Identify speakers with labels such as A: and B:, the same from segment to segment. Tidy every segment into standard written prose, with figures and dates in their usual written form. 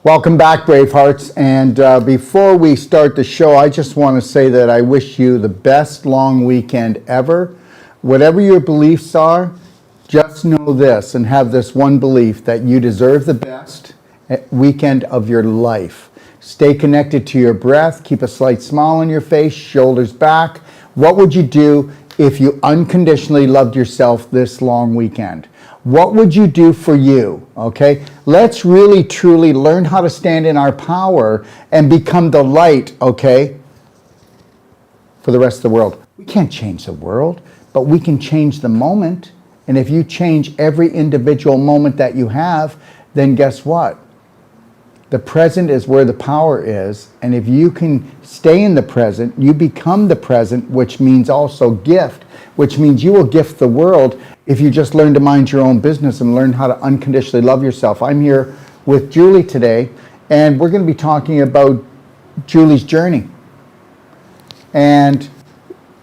A: Welcome back, Bravehearts. And before we start the show, I just want to say that I wish you the best long weekend ever. Whatever your beliefs are, just know this and have this one belief that you deserve the best weekend of your life. Stay connected to your breath. Keep a slight smile on your face, shoulders back. What would you do if you unconditionally loved yourself this long weekend? What would you do for you? Okay, let's really truly learn how to stand in our power and become the light, okay, for the rest of the world. We can't change the world, but we can change the moment. And if you change every individual moment that you have, then guess what? The present is where the power is. And if you can stay in the present, you become the present, which means also gift, which means you will gift the world if you just learn to mind your own business and learn how to unconditionally love yourself. I'm here with Julie today, and we're going to be talking about Julie's journey and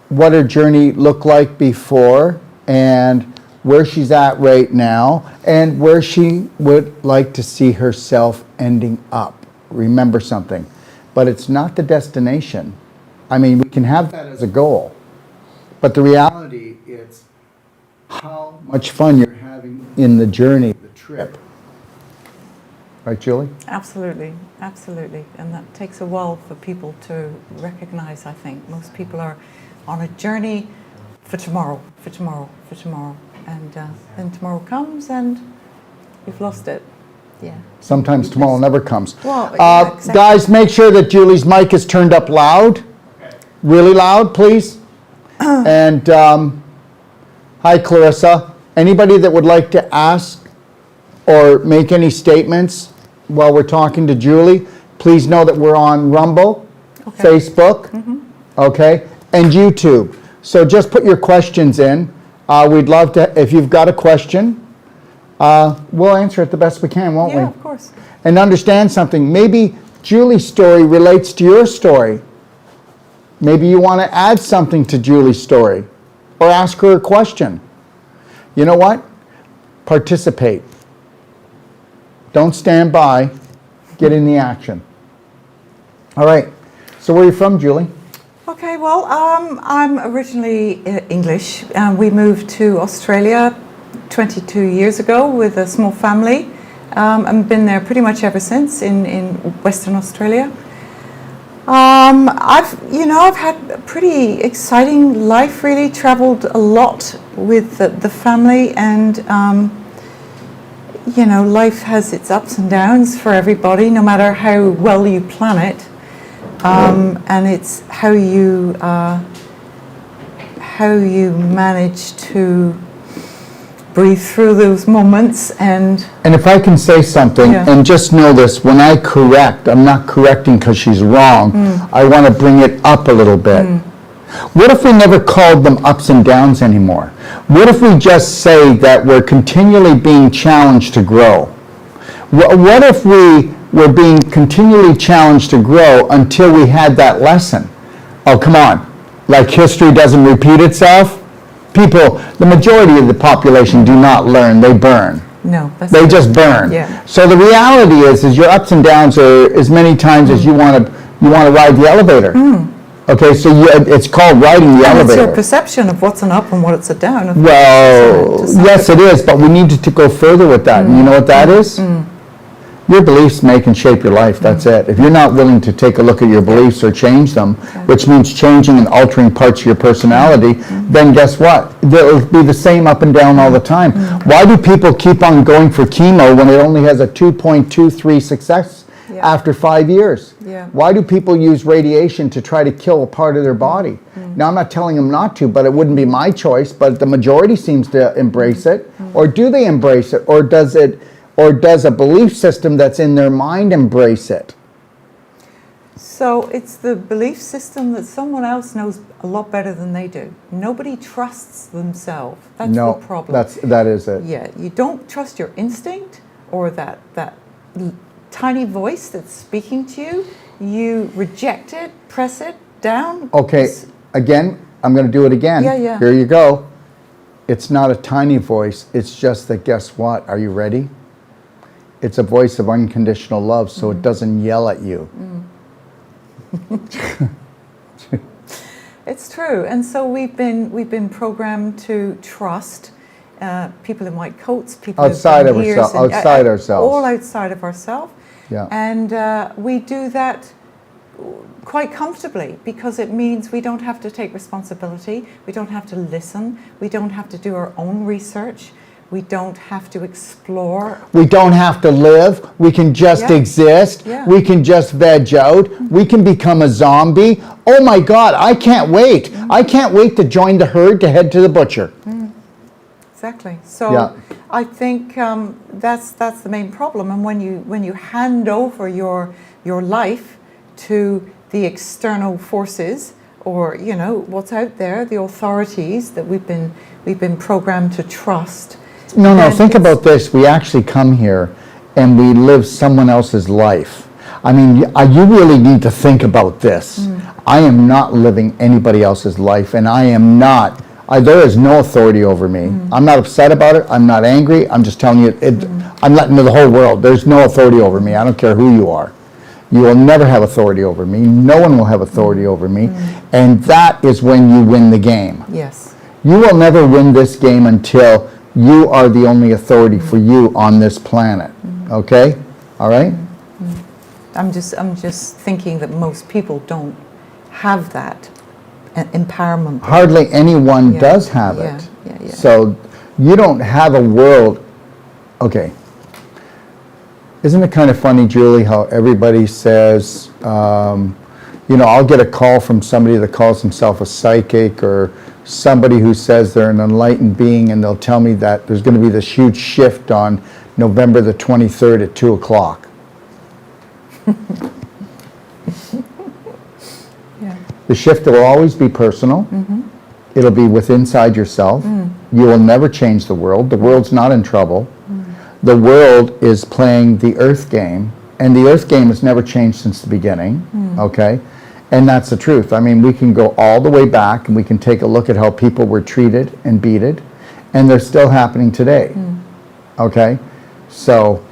A: what her journey looked like before and where she's at right now and where she would like to see herself ending up. Remember something, but it's not the destination. I mean, we can have that as a goal, but the reality is how much fun you're having in the journey, the trip. Right, Julie?
B: Absolutely, absolutely. And that takes a while for people to recognize, I think. Most people are on a journey for tomorrow, for tomorrow, for tomorrow. And then tomorrow comes and you've lost it. Yeah. Sometimes
A: tomorrow never comes.
B: Well, yeah, exactly.
A: Guys, make sure that Julie's mic is turned up loud. Okay. Really loud, please. And hi, Clarissa. Anybody that would like to ask or make any statements while we're talking to Julie, please know that we're on Rumble, okay, Facebook, okay, and YouTube. So just put your questions in. We'd love to, if you've got a question, we'll answer it the best we can, won't we?
B: Yeah, of course.
A: And understand something. Maybe Julie's story relates to your story. Maybe you want to add something to Julie's story or ask her a question. You know what? Participate. Don't stand by. Get in the action. All right. So where are you from, Julie?
B: Okay, well, I'm originally English. We moved to Australia 22 years ago with a small family. I've been there pretty much ever since in Western Australia. I've had a pretty exciting life, really. Traveled a lot with the family, and life has its ups and downs for everybody, no matter how well you plan it. And it's how you manage to breathe through those moments. And
A: if I can say something, yeah, and just know this, when I correct, I'm not correcting because she's wrong. I want to bring it up a little bit. What if we never called them ups and downs anymore? What if we just say that we're continually being challenged to grow? What if we were being continually challenged to grow until we had that lesson? Oh, come on. Like history doesn't repeat itself? People, the majority of the population do not learn, they burn.
B: No,
A: they just burn.
B: Yeah.
A: So the reality is your ups and downs are as many times as you want to ride the elevator. Okay, so it's called riding the elevator.
B: It's your perception of what's an up and what's a down.
A: Well, yes, it is, but we need to go further with that. And you know what that is? Your beliefs make and shape your life. That's it. If you're not willing to take a look at your beliefs or change them, which means changing and altering parts of your personality, then guess what? They'll be the same up and down all the time. Why do people keep on going for chemo when it only has a 2.23 success after 5 years? Why do people use radiation to try to kill a part of their body? Now, I'm not telling them not to, but it wouldn't be my choice, but the majority seems to embrace it. Or do they embrace it? Or does a belief system that's in their mind embrace it?
B: So it's the belief system that someone else knows a lot better than they do. Nobody trusts themselves. That's the problem.
A: That is it.
B: Yeah, you don't trust your instinct or that tiny voice that's speaking to you. You reject it, press it down.
A: Okay, again, I'm going to do it again.
B: Yeah.
A: Here you go. It's not a tiny voice. It's just that, guess what? Are you ready? It's a voice of unconditional love, so it doesn't yell at you.
B: It's true, and so we've been programmed to trust people in white coats, people
A: Outside
B: who've
A: of
B: been
A: ourselves,
B: years
A: outside ourselves.
B: all outside of ourselves.
A: Yeah.
B: And we do that quite comfortably because it means we don't have to take responsibility, we don't have to listen, we don't have to do our own research, we don't have to explore.
A: We don't have to live. We can just exist.
B: Yeah.
A: We can just veg out. We can become a zombie. Oh my God, I can't wait. I can't wait to join the herd to head to the butcher.
B: Exactly. So I think that's the main problem. And when you hand over your life to the external forces, or what's out there, the authorities that we've been programmed to trust.
A: No, think about this. We actually come here and we live someone else's life. I mean, you really need to think about this. I am not living anybody else's life, and I am not. There is no authority over me. I'm not upset about it. I'm not angry. I'm just telling you, I'm letting the whole world. There's no authority over me. I don't care who you are. You will never have authority over me. No one will have authority over me. And that is when you win the game.
B: Yes.
A: You will never win this game until you are the only authority for you on this planet. Okay? All right?
B: I'm just thinking that most people don't have that empowerment.
A: Hardly anyone does have it.
B: Yeah.
A: So you don't have a world. Okay. Isn't it kind of funny, Julie, how everybody says, I'll get a call from somebody that calls himself a psychic, or somebody who says they're an enlightened being, and they'll tell me that there's going to be this huge shift on November the 23rd at 2 o'clock. The shift will always be personal. It'll be inside yourself. You will never change the world. The world's not in trouble. The world is playing the earth game, and the earth game has never changed since the beginning. Okay? And that's the truth. I mean, we can go all the way back and we can take a look at how people were treated and beaten, and they're still happening today. Okay? So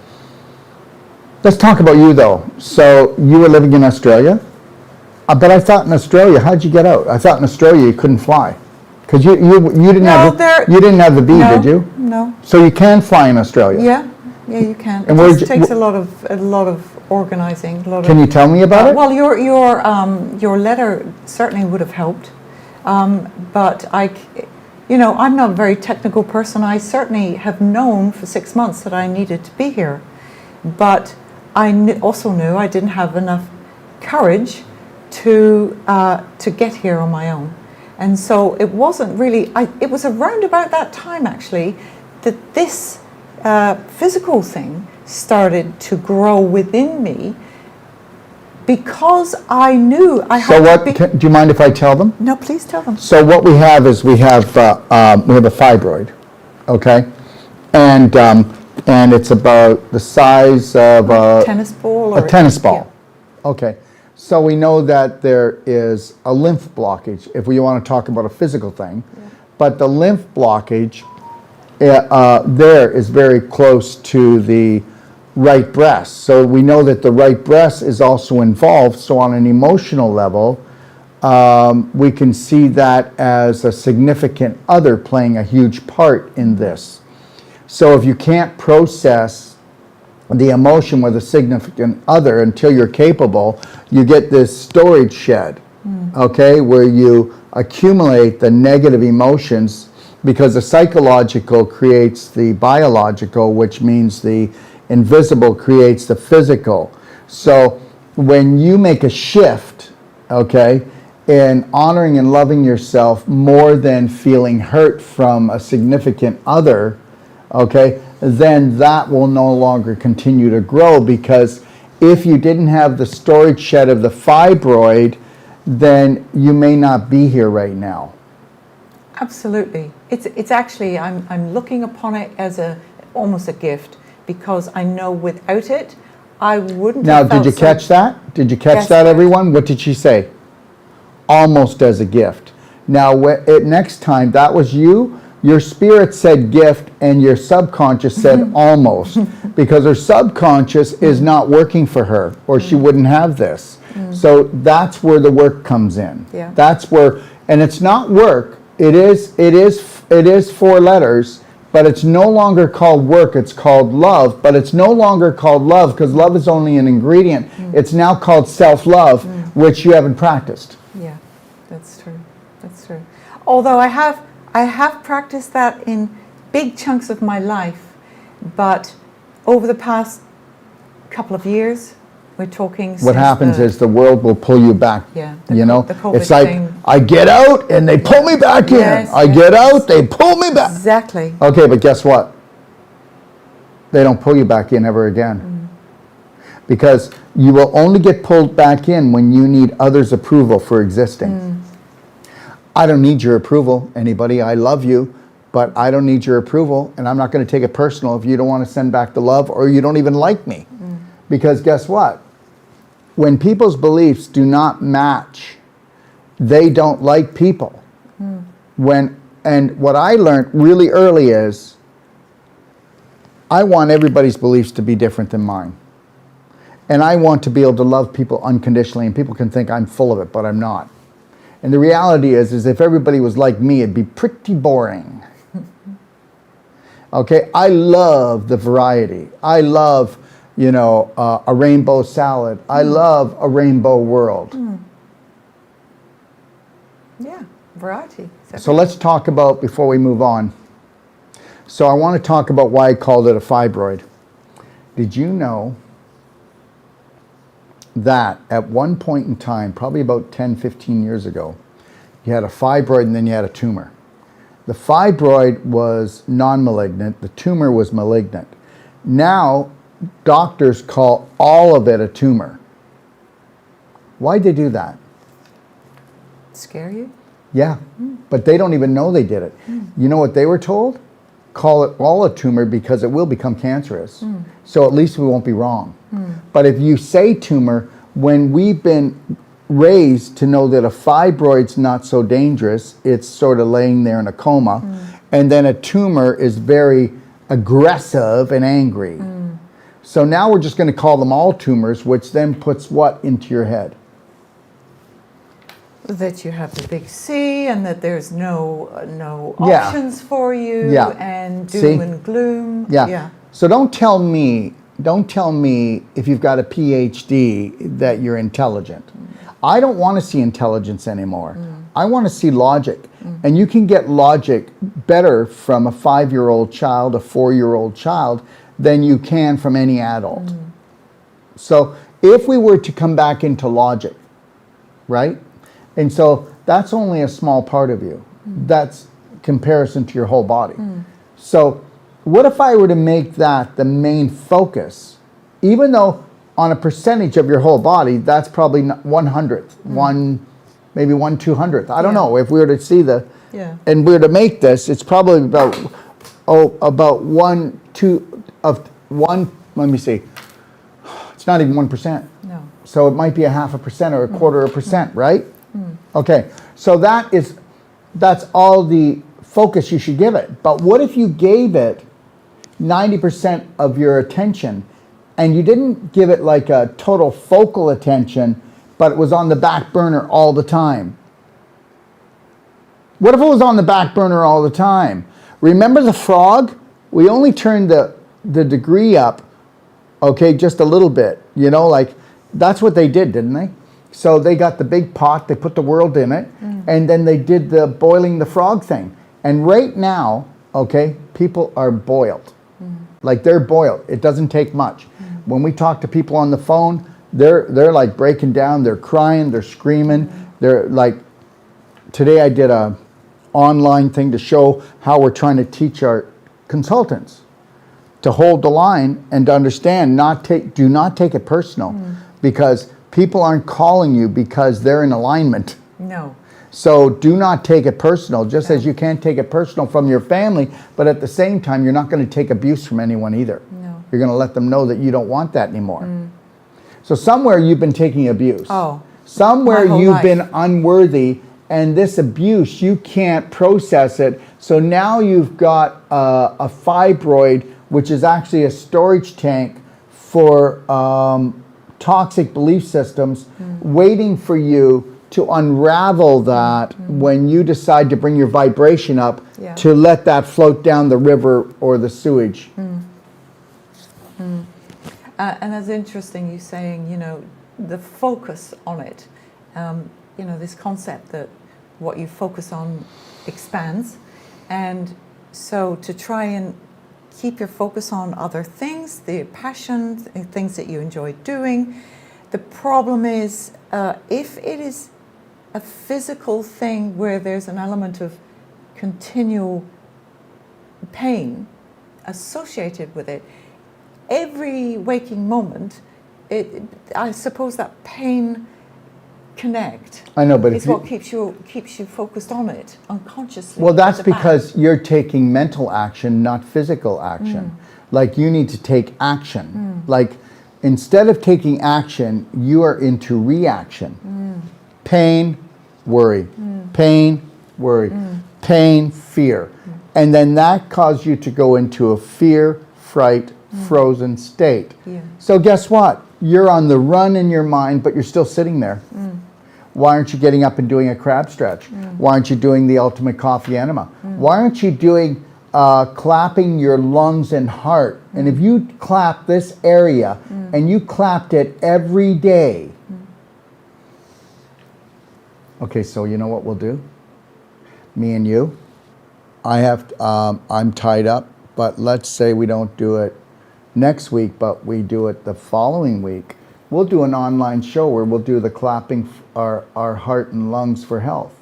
A: let's talk about you, though. So you were living in Australia? But I thought in Australia, how'd you get out? I thought in Australia you couldn't fly. Because you didn't have the bee, did you?
B: No.
A: So you can fly in Australia?
B: Yeah, you can.
A: And
B: it just takes a lot of organizing.
A: Can you tell me about it?
B: Well, your letter certainly would have helped, but I'm not a very technical person. I certainly have known for 6 months that I needed to be here, but I also knew I didn't have enough courage to get here on my own. And so it wasn't really, it was around about that time actually that this physical thing started to grow within me, because I knew I had
A: do you mind if I tell them?
B: No, please tell them.
A: So what we have is we have a fibroid, okay? And it's about the size of a
B: tennis ball?
A: A tennis ball. Yeah. Okay. So we know that there is a lymph blockage, if we want to talk about a physical thing. Yeah. But the lymph blockage there is very close to the right breast. So we know that the right breast is also involved. So on an emotional level, we can see that as a significant other playing a huge part in this. So if you can't process the emotion with a significant other until you're capable, you get this storage shed, okay, where you accumulate the negative emotions, because the psychological creates the biological, which means the invisible creates the physical. So when you make a shift, okay, in honoring and loving yourself more than feeling hurt from a significant other, okay, then that will no longer continue to grow, because if you didn't have the storage shed of the fibroid, then you may not be here right now.
B: Absolutely. It's actually, I'm looking upon it as almost a gift, because I know without it, I wouldn't have felt
A: Now, did you catch that? Did you catch that, everyone? What did she say? Almost as a gift. Now, next time, that was you. Your spirit said gift and your subconscious said almost, because her subconscious is not working for her, or she wouldn't have this. So that's where the work comes in.
B: Yeah.
A: That's where, and it's not work. It is 4 letters, but it's no longer called work. It's called love, but it's no longer called love because love is only an ingredient. It's now called self-love, which you haven't practiced.
B: Yeah, that's true. That's true. Although I have practiced that in big chunks of my life, but over the past couple of years, we're talking.
A: What happens is the world will pull you back.
B: Yeah,
A: You know,
B: the COVID
A: it's like
B: thing.
A: I get out and they pull me back in.
B: Yes,
A: I
B: yes,
A: get
B: yes.
A: out, they pull me back.
B: Exactly.
A: Okay, but guess what? They don't pull you back in ever again. Because you will only get pulled back in when you need others' approval for existing. I don't need your approval, anybody. I love you, but I don't need your approval, and I'm not going to take it personal if you don't want to send back the love or you don't even like me. Because guess what? When people's beliefs do not match, they don't like people. And what I learned really early is, I want everybody's beliefs to be different than mine. And I want to be able to love people unconditionally, and people can think I'm full of it, but I'm not. And the reality is if everybody was like me, it'd be pretty boring. Okay, I love the variety. I love, you know, a rainbow salad. I love a rainbow world.
B: Yeah, variety.
A: So let's talk about, before we move on, so I want to talk about why I called it a fibroid. Did you know that at one point in time, probably about 10, 15 years ago, you had a fibroid and then you had a tumor. The fibroid was non-malignant, the tumor was malignant. Now, doctors call all of it a tumor. Why'd they do that?
B: Scare you?
A: Yeah, but they don't even know they did it. You know what they were told? Call it all a tumor because it will become cancerous. So at least we won't be wrong. But if you say tumor, when we've been raised to know that a fibroid's not so dangerous, it's sort of laying there in a coma, and then a tumor is very aggressive and angry. So now we're just going to call them all tumors, which then puts what into your head?
B: That you have the big C and that there's no
A: Yeah.
B: options for you,
A: Yeah.
B: and doom
A: See?
B: and gloom.
A: Yeah. So don't tell me if you've got a PhD that you're intelligent. I don't want to see intelligence anymore. I want to see logic. And you can get logic better from a 5-year-old child, a 4-year-old child, than you can from any adult. So if we were to come back into logic, right? And so that's only a small part of you. That's comparison to your whole body. So what if I were to make that the main focus, even though on a percentage of your whole body, that's probably 1/100th, maybe 1/200th. I don't know. If we were to see and we were to make this, it's probably about 1/2 let me see. It's not even 1%.
B: No.
A: So it might be 0.5% or 1/4%, right? Okay, so that's all the focus you should give it. But what if you gave it 90% of your attention and you didn't give it like a total focal attention, but it was on the back burner all the time? What if it was on the back burner all the time? Remember the frog? We only turned the degree up, okay, just a little bit. You know, like that's what they did, didn't they? So they got the big pot, they put the world in it, and then they did the boiling the frog thing. And right now, okay, people are boiled. Like they're boiled. It doesn't take much. When we talk to people on the phone, they're like breaking down, they're crying, they're screaming. They're like, today I did a online thing to show how we're trying to teach our consultants to hold the line and to understand, do not take it personal, because people aren't calling you because they're in alignment.
B: No.
A: So do not take it personal, just as you can't take it personal from your family, but at the same time, you're not going to take abuse from anyone either.
B: No.
A: You're going to let them know that you don't want that anymore. So somewhere you've been taking abuse.
B: Oh.
A: Somewhere
B: my whole
A: you've
B: life.
A: been unworthy And this abuse, you can't process it. So now you've got a fibroid, which is actually a storage tank for toxic belief systems, waiting for you to unravel that when you decide to bring your vibration up to let that float down the river or the sewage.
B: And that's interesting, you saying, you know, the focus on it. You know, this concept that what you focus on expands. And so to try and keep your focus on other things, the passion, things that you enjoy doing. The problem is if it is a physical thing where there's an element of continual pain associated with it, every waking moment, I suppose that pain connect.
A: I know, but
B: it's what keeps you focused on it unconsciously.
A: Well, that's because you're taking mental action, not physical action. Like you need to take action. Like instead of taking action, you are into reaction. Pain, worry. Pain, worry. Pain, fear. And then that causes you to go into a fear, fright, frozen state. So guess what? You're on the run in your mind, but you're still sitting there. Why aren't you getting up and doing a crab stretch? Why aren't you doing the ultimate coffee enema? Why aren't you doing clapping your lungs and heart? And if you clap this area and you clapped it every day. Okay, so you know what we'll do? Me and you. I'm tied up, but let's say we don't do it next week, but we do it the following week. We'll do an online show where we'll do the clapping our heart and lungs for health.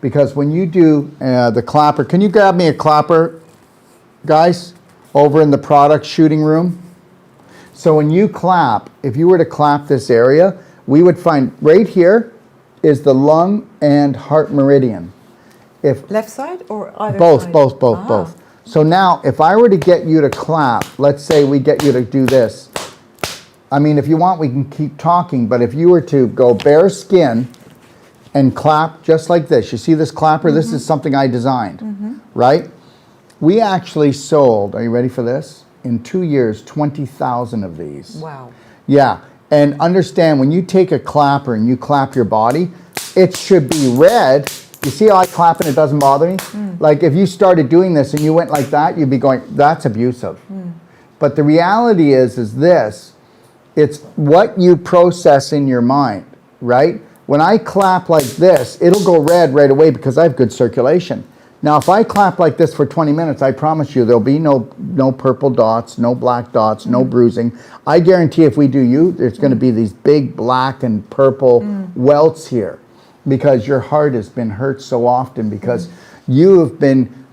A: Because when you do the clapper, can you grab me a clapper, guys, over in the product shooting room? So when you clap, if you were to clap this area, we would find right here is the lung and heart meridian. If
B: left side or either
A: both,
B: side?
A: both. So now, if I were to get you to clap, let's say we get you to do this. I mean, if you want, we can keep talking, but if you were to go bare skin and clap just like this, you see this clapper? This is something I designed, right? We actually sold, are you ready for this? In 2 years, 20,000 of these.
B: Wow.
A: Yeah, and understand, when you take a clapper and you clap your body, it should be red. You see how I clap and it doesn't bother me? Like if you started doing this and you went like that, you'd be going, that's abusive. But the reality is this, it's what you process in your mind, right? When I clap like this, it'll go red right away because I have good circulation. Now, if I clap like this for 20 minutes, I promise you there'll be no purple dots, no black dots, no bruising. I guarantee if we do you, there's going to be these big black and purple welts here because your heart has been hurt so often because you have been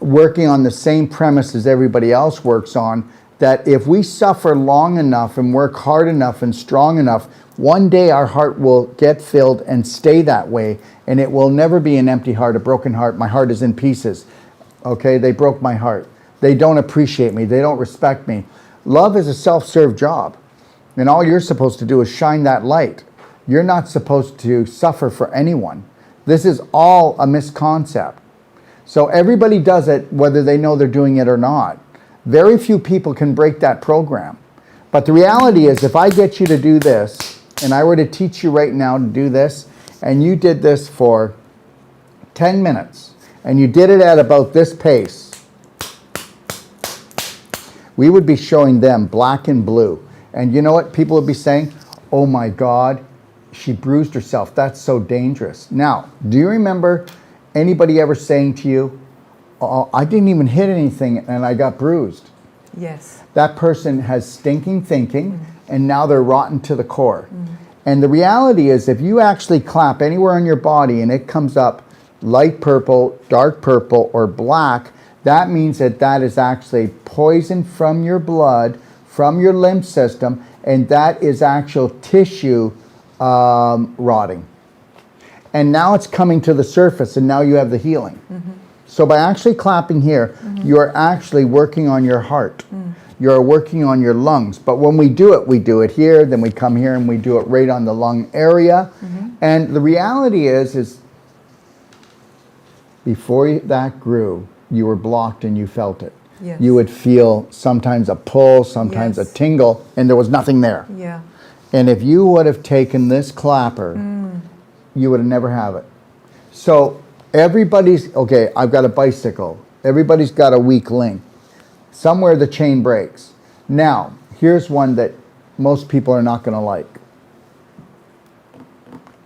A: working on the same premise as everybody else works on, that if we suffer long enough and work hard enough and strong enough, one day our heart will get filled and stay that way, and it will never be an empty heart, a broken heart. My heart is in pieces. Okay, they broke my heart. They don't appreciate me. They don't respect me. Love is a self-serve job, and all you're supposed to do is shine that light. You're not supposed to suffer for anyone. This is all a misconcept. So everybody does it whether they know they're doing it or not. Very few people can break that program. But the reality is, if I get you to do this, and I were to teach you right now to do this, and you did this for 10 minutes, and you did it at about this pace, we would be showing them black and blue. And you know what people would be saying? Oh my God, she bruised herself. That's so dangerous. Now, do you remember anybody ever saying to you, oh, I didn't even hit anything and I got bruised?
B: Yes.
A: That person has stinking thinking and now they're rotten to the core. And the reality is, if you actually clap anywhere on your body and it comes up light purple, dark purple, or black, that means that that is actually poison from your blood, from your lymph system, and that is actual tissue rotting. And now it's coming to the surface, and now you have the healing. So by actually clapping here, you're actually working on your heart. You're working on your lungs. But when we do it here, then we come here and we do it right on the lung area. And the reality is before that grew, you were blocked and you felt it.
B: Yes.
A: You would feel sometimes a pull, sometimes a
B: Yes.
A: tingle, and there was nothing there.
B: Yeah.
A: And if you would have taken this clapper, you would have never have it. So everybody's, okay, I've got a bicycle. Everybody's got a weak link. Somewhere the chain breaks. Now, here's one that most people are not going to like.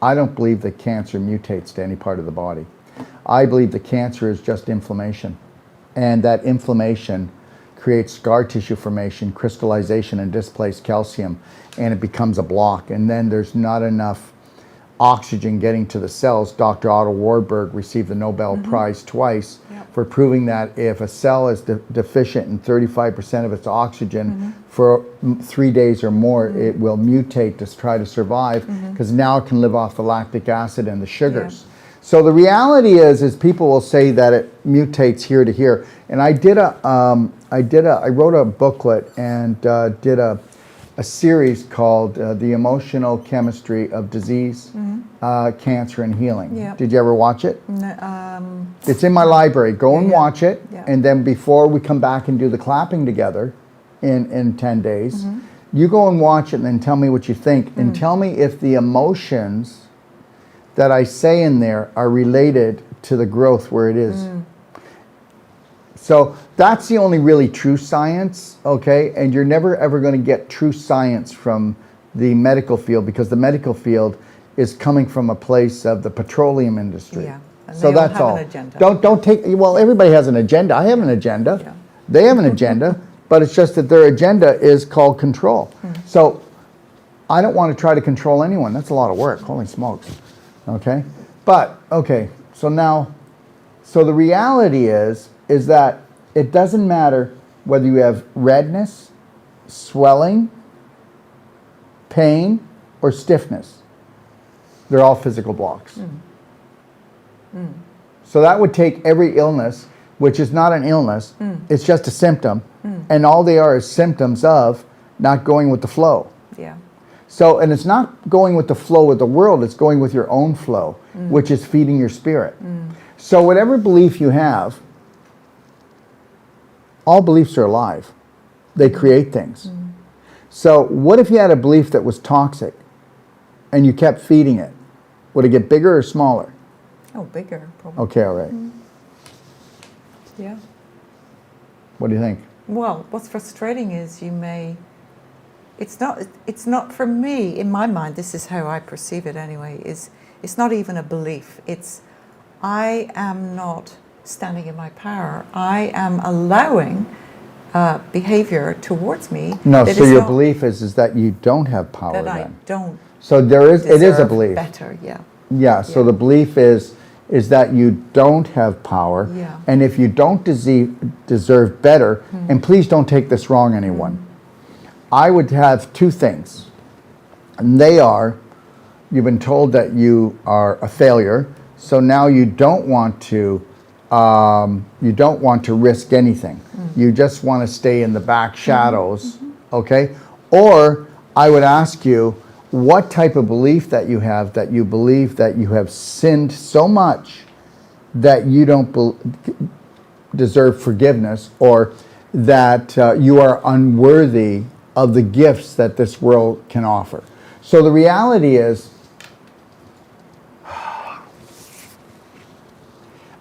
A: I don't believe that cancer mutates to any part of the body. I believe the cancer is just inflammation. And that inflammation creates scar tissue formation, crystallization, and displaced calcium, and it becomes a block. And then there's not enough oxygen getting to the cells. Dr. Otto Warburg received the Nobel Prize twice for proving that if a cell is deficient in 35% of its oxygen for 3 days or more, it will mutate to try to survive, because now it can live off the lactic acid and the sugars. So the reality is people will say that it mutates here to here. And I wrote a booklet and did a series called The Emotional Chemistry of Disease, Cancer and Healing.
B: Yeah.
A: Did you ever watch it?
B: No,
A: It's in my library. Go and watch it.
B: Yeah.
A: And then before we come back and do the clapping together in 10 days, you go and watch it and then tell me what you think. And tell me if the emotions that I say in there are related to the growth where it is. So that's the only really true science, okay? And you're never ever going to get true science from the medical field, because the medical field is coming from a place of the petroleum industry.
B: Yeah. And
A: So
B: they all
A: that's
B: have
A: all.
B: an agenda.
A: Don't take, well, everybody has an agenda. I have an agenda.
B: Yeah.
A: They have an agenda, but it's just that their agenda is called control. So I don't want to try to control anyone. That's a lot of work. Holy smokes. Okay? But, okay, so now, so the reality is that it doesn't matter whether you have redness, swelling, pain, or stiffness. They're all physical blocks. So that would take every illness, which is not an illness, it's just a symptom, and all they are is symptoms of not going with the flow.
B: Yeah.
A: So, and it's not going with the flow of the world, it's going with your own flow, which is feeding your spirit. So whatever belief you have, all beliefs are alive. They create things. So what if you had a belief that was toxic and you kept feeding it? Would it get bigger or smaller?
B: Oh, bigger, probably.
A: Okay, all right.
B: Yeah.
A: What do you think?
B: Well, what's frustrating is it's not for me, in my mind, this is how I perceive it anyway, it's not even a belief. It's, I am not standing in my power. I am allowing behavior towards me.
A: No,
B: that
A: so
B: is
A: your
B: not-
A: belief is that you don't have power
B: that I
A: then.
B: don't
A: So there is, it is a
B: deserve
A: belief.
B: better, yeah.
A: Yeah, so
B: Yeah.
A: the belief is that you don't have power,
B: Yeah.
A: and if you don't deserve better, and please don't take this wrong, anyone, I would have two things, and they are, you've been told that you are a failure, so now you don't want to risk anything. You just want to stay in the back shadows, okay? Or I would ask you, what type of belief that you have, that you believe that you have sinned so much that you don't deserve forgiveness, or that you are unworthy of the gifts that this world can offer. So the reality is,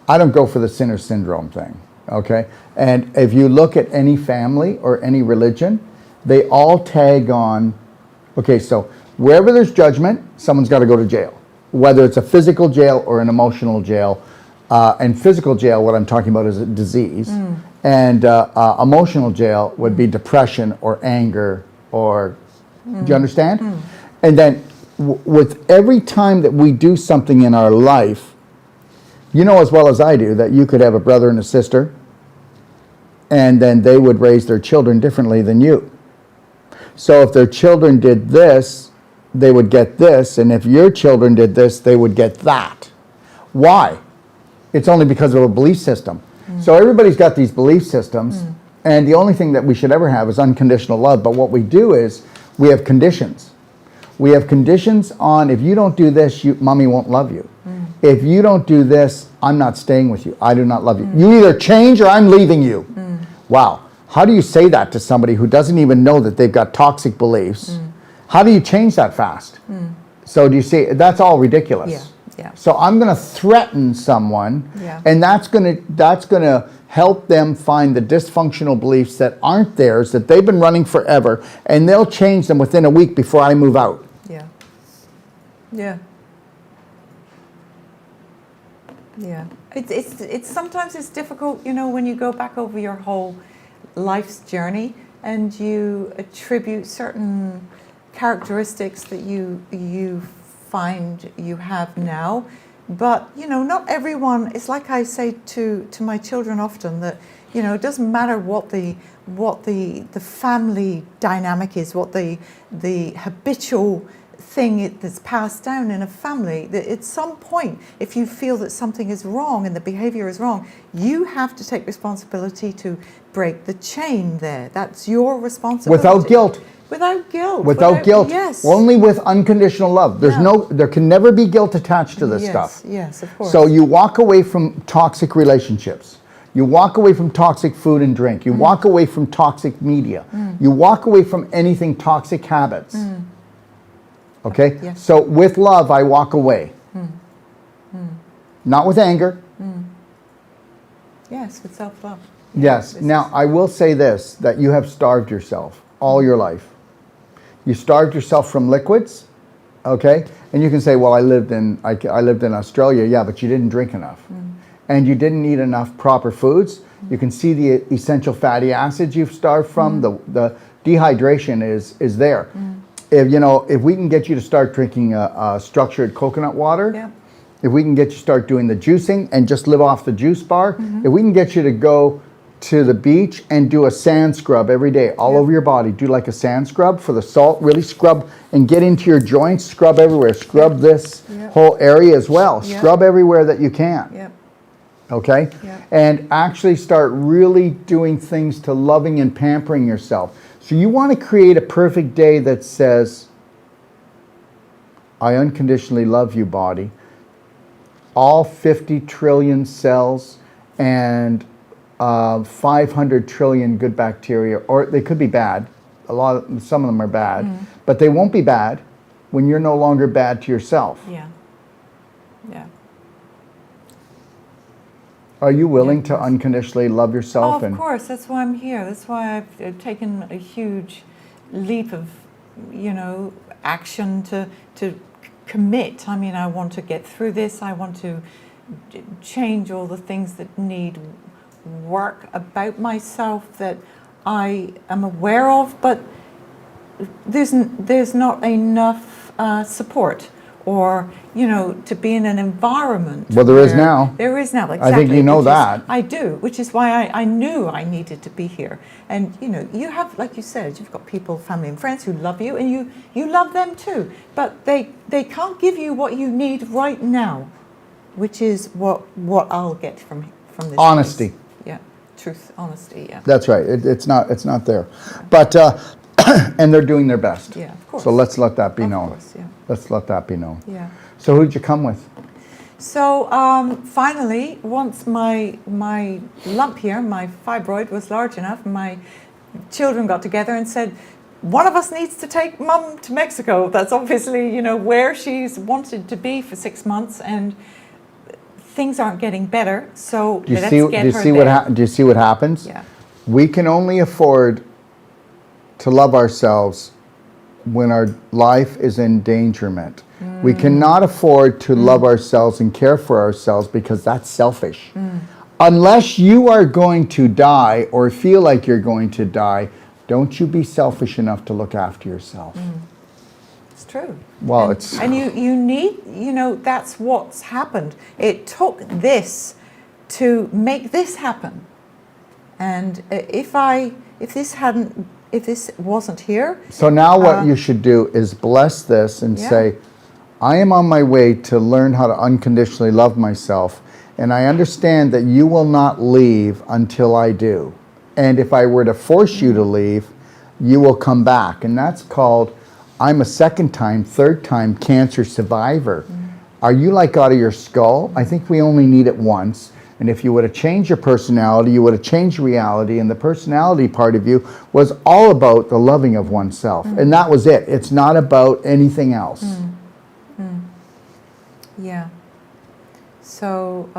A: I don't go for the sinner syndrome thing, okay? And if you look at any family or any religion, they all tag on, okay, so wherever there's judgment, someone's got to go to jail, whether it's a physical jail or an emotional jail. And physical jail, what I'm talking about is a disease. And emotional jail would be depression or anger, or, do you understand? And then with every time that we do something in our life, you know as well as I do that you could have a brother and a sister, and then they would raise their children differently than you. So if their children did this, they would get this, and if your children did this, they would get that. Why? It's only because of a belief system. So everybody's got these belief systems, and the only thing that we should ever have is unconditional love. But what we do is we have conditions. We have conditions on, if you don't do this, mommy won't love you. If you don't do this, I'm not staying with you. I do not love you. You either change or I'm leaving you. Wow. How do you say that to somebody who doesn't even know that they've got toxic beliefs? How do you change that fast? So do you see, that's all ridiculous.
B: Yeah, yeah.
A: So I'm going to threaten someone,
B: Yeah.
A: and that's going to help them find the dysfunctional beliefs that aren't theirs, that they've been running forever, and they'll change them within a week before I move out.
B: Yeah. Yeah. Yeah. It's sometimes it's difficult, you know, when you go back over your whole life's journey and you attribute certain characteristics that you find you have now. But, you know, not everyone, it's like I say to my children often that, you know, it doesn't matter what the family dynamic is, what the habitual thing that's passed down in a family, that at some point, if you feel that something is wrong and the behavior is wrong, you have to take responsibility to break the chain there. That's your responsibility.
A: Without guilt.
B: Without guilt.
A: Without guilt.
B: Yes.
A: Only with unconditional love. There can never be guilt attached to this stuff.
B: Yes, of course.
A: So you walk away from toxic relationships. You walk away from toxic food and drink. You walk away from toxic media. You walk away from anything toxic habits. Okay?
B: Yes.
A: So with love, I walk away. Not with anger.
B: Yes, with self-love.
A: Yes. Now, I will say this, that you have starved yourself all your life. You starved yourself from liquids, okay? And you can say, well, I lived in Australia. Yeah, but you didn't drink enough. And you didn't eat enough proper foods. You can see the essential fatty acids you've starved from. The dehydration is there. If we can get you to start drinking structured coconut water, if we can get you to start doing the juicing and just live off the juice bar, if we can get you to go to the beach and do a sand scrub every day all over your body, do like a sand scrub for the salt, really scrub and get into your joints, scrub everywhere, scrub this whole area as well, scrub everywhere that you can. Okay? And actually start really doing things to loving and pampering yourself. So you want to create a perfect day that says, I unconditionally love you, body. All 50 trillion cells and 500 trillion good bacteria, or they could be bad. Some of them are bad, but they won't be bad when you're no longer bad to yourself.
B: Yeah.
A: Are you willing to unconditionally love yourself?
B: Oh, of course, that's why I'm here. That's why I've taken a huge leap of, action to commit. I mean, I want to get through this. I want to change all the things that need work about myself that I am aware of, but there's not enough support. Or, to be in an environment.
A: Well, there is now.
B: There is now, exactly.
A: I think you know that.
B: I do, which is why I knew I needed to be here. And, you have, like you said, you've got people, family and friends who love you, and you love them too. But they can't give you what you need right now, which is what I'll get from this
A: honesty.
B: place. Yeah, truth, honesty, yeah.
A: That's right. It's not there. But, and they're doing their best.
B: Yeah, of course.
A: So let's let that be known.
B: Of course, yeah.
A: Let's let that be known.
B: Yeah.
A: So who did you come with?
B: So finally, once my lump here, my fibroid was large enough, my children got together and said, one of us needs to take Mum to Mexico. That's obviously, where she's wanted to be for 6 months, and things aren't getting better. So let's get her there.
A: Do you see what happens?
B: Yeah.
A: We can only afford to love ourselves when our life is in endangerment. We cannot afford to love ourselves and care for ourselves because that's selfish. Unless you are going to die or feel like you're going to die, don't you be selfish enough to look after yourself.
B: It's true.
A: Well,
B: and you need, that's what's happened. It took this to make this happen. And if this wasn't here.
A: So now what you should do is bless this and say, I am on my way to learn how to unconditionally love myself, and I understand that you will not leave until I do. And if I were to force you to leave, you will come back. And that's called, I'm a second time, third time cancer survivor. Are you like out of your skull? I think we only need it once. And if you would have changed your personality, you would have changed reality. And the personality part of you was all about the loving of oneself. And that was it. It's not about anything else.
B: Yeah. So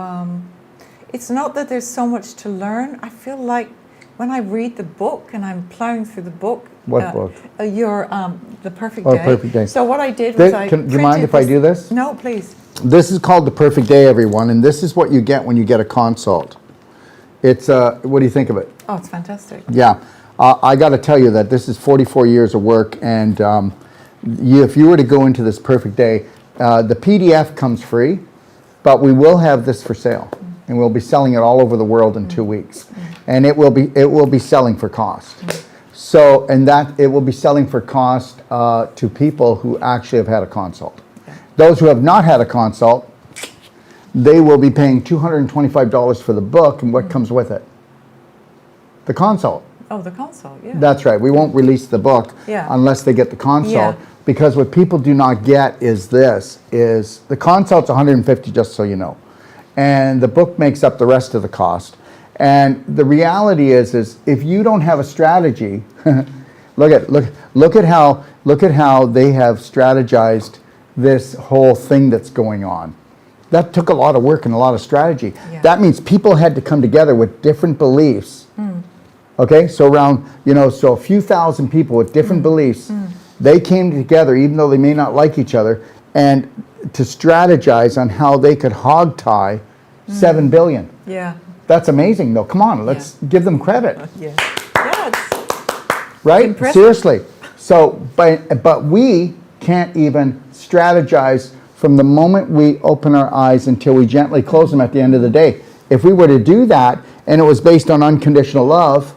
B: it's not that there's so much to learn. I feel like when I read the book and I'm plowing through the book.
A: What book?
B: The Perfect
A: Oh,
B: Day.
A: Perfect Day.
B: So what I did was
A: Do you mind if I do this?
B: No, please.
A: This is called The Perfect Day, everyone. And this is what you get when you get a consult. It's, what do you think of it?
B: Oh, it's fantastic.
A: Yeah. I got to tell you that this is 44 years of work. And if you were to go into this Perfect Day, the PDF comes free, but we will have this for sale. And we'll be selling it all over the world in 2 weeks. And it will be selling for cost. So, and that it will be selling for cost to people who actually have had a consult. Those who have not had a consult, they will be paying $225 for the book, and what comes with it? The consult.
B: Oh, the consult, yeah.
A: That's right. We won't release the book unless they get the consult, because what people do not get is the consult's $150, just so you know. And the book makes up the rest of the cost. And the reality is if you don't have a strategy, look at how they have strategized this whole thing that's going on. That took a lot of work and a lot of strategy. Yeah. That means people had to come together with different beliefs. Okay, so around, so a few thousand people with different beliefs, they came together, even though they may not like each other, and to strategize on how they could hog tie 7 billion.
B: Yeah.
A: That's amazing, though. Come on, let's give them credit.
B: Yeah. It's
A: right?
B: impressive.
A: Seriously. So, but we can't even strategize from the moment we open our eyes until we gently close them at the end of the day. If we were to do that, and it was based on unconditional love,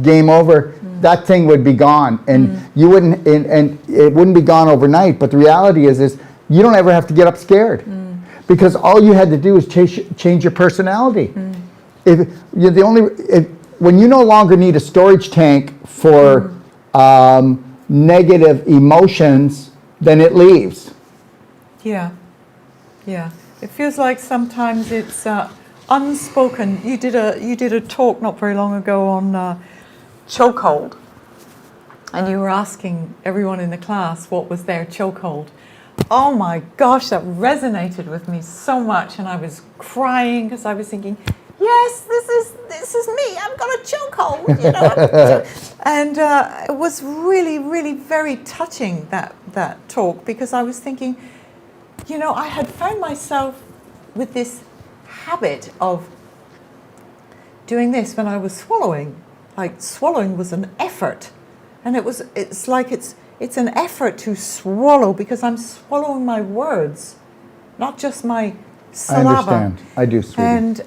A: game over. That thing would be gone, and you wouldn't, and it wouldn't be gone overnight. But the reality is you don't ever have to get up scared, because all you had to do is change your personality. If you're when you no longer need a storage tank for negative emotions, then it leaves.
B: Yeah. It feels like sometimes it's unspoken. You did a talk not very long ago on chokehold, and you were asking everyone in the class what was their chokehold. Oh my gosh, that resonated with me so much, and I was crying because I was thinking, yes, this is me. I've got a chokehold, and it was really, really very touching, that talk, because I was thinking, I had found myself with this habit of doing this when I was swallowing. Like swallowing was an effort, and it's an effort to swallow, because I'm swallowing my words, not just my saliva.
A: I understand. I do, sweetie.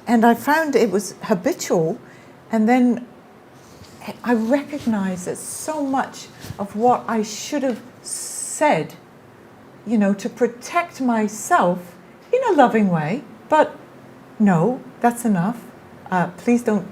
B: And I found it was habitual, and then I recognized that so much of what I should have said, to protect myself in a loving way, but no, that's enough. Please don't.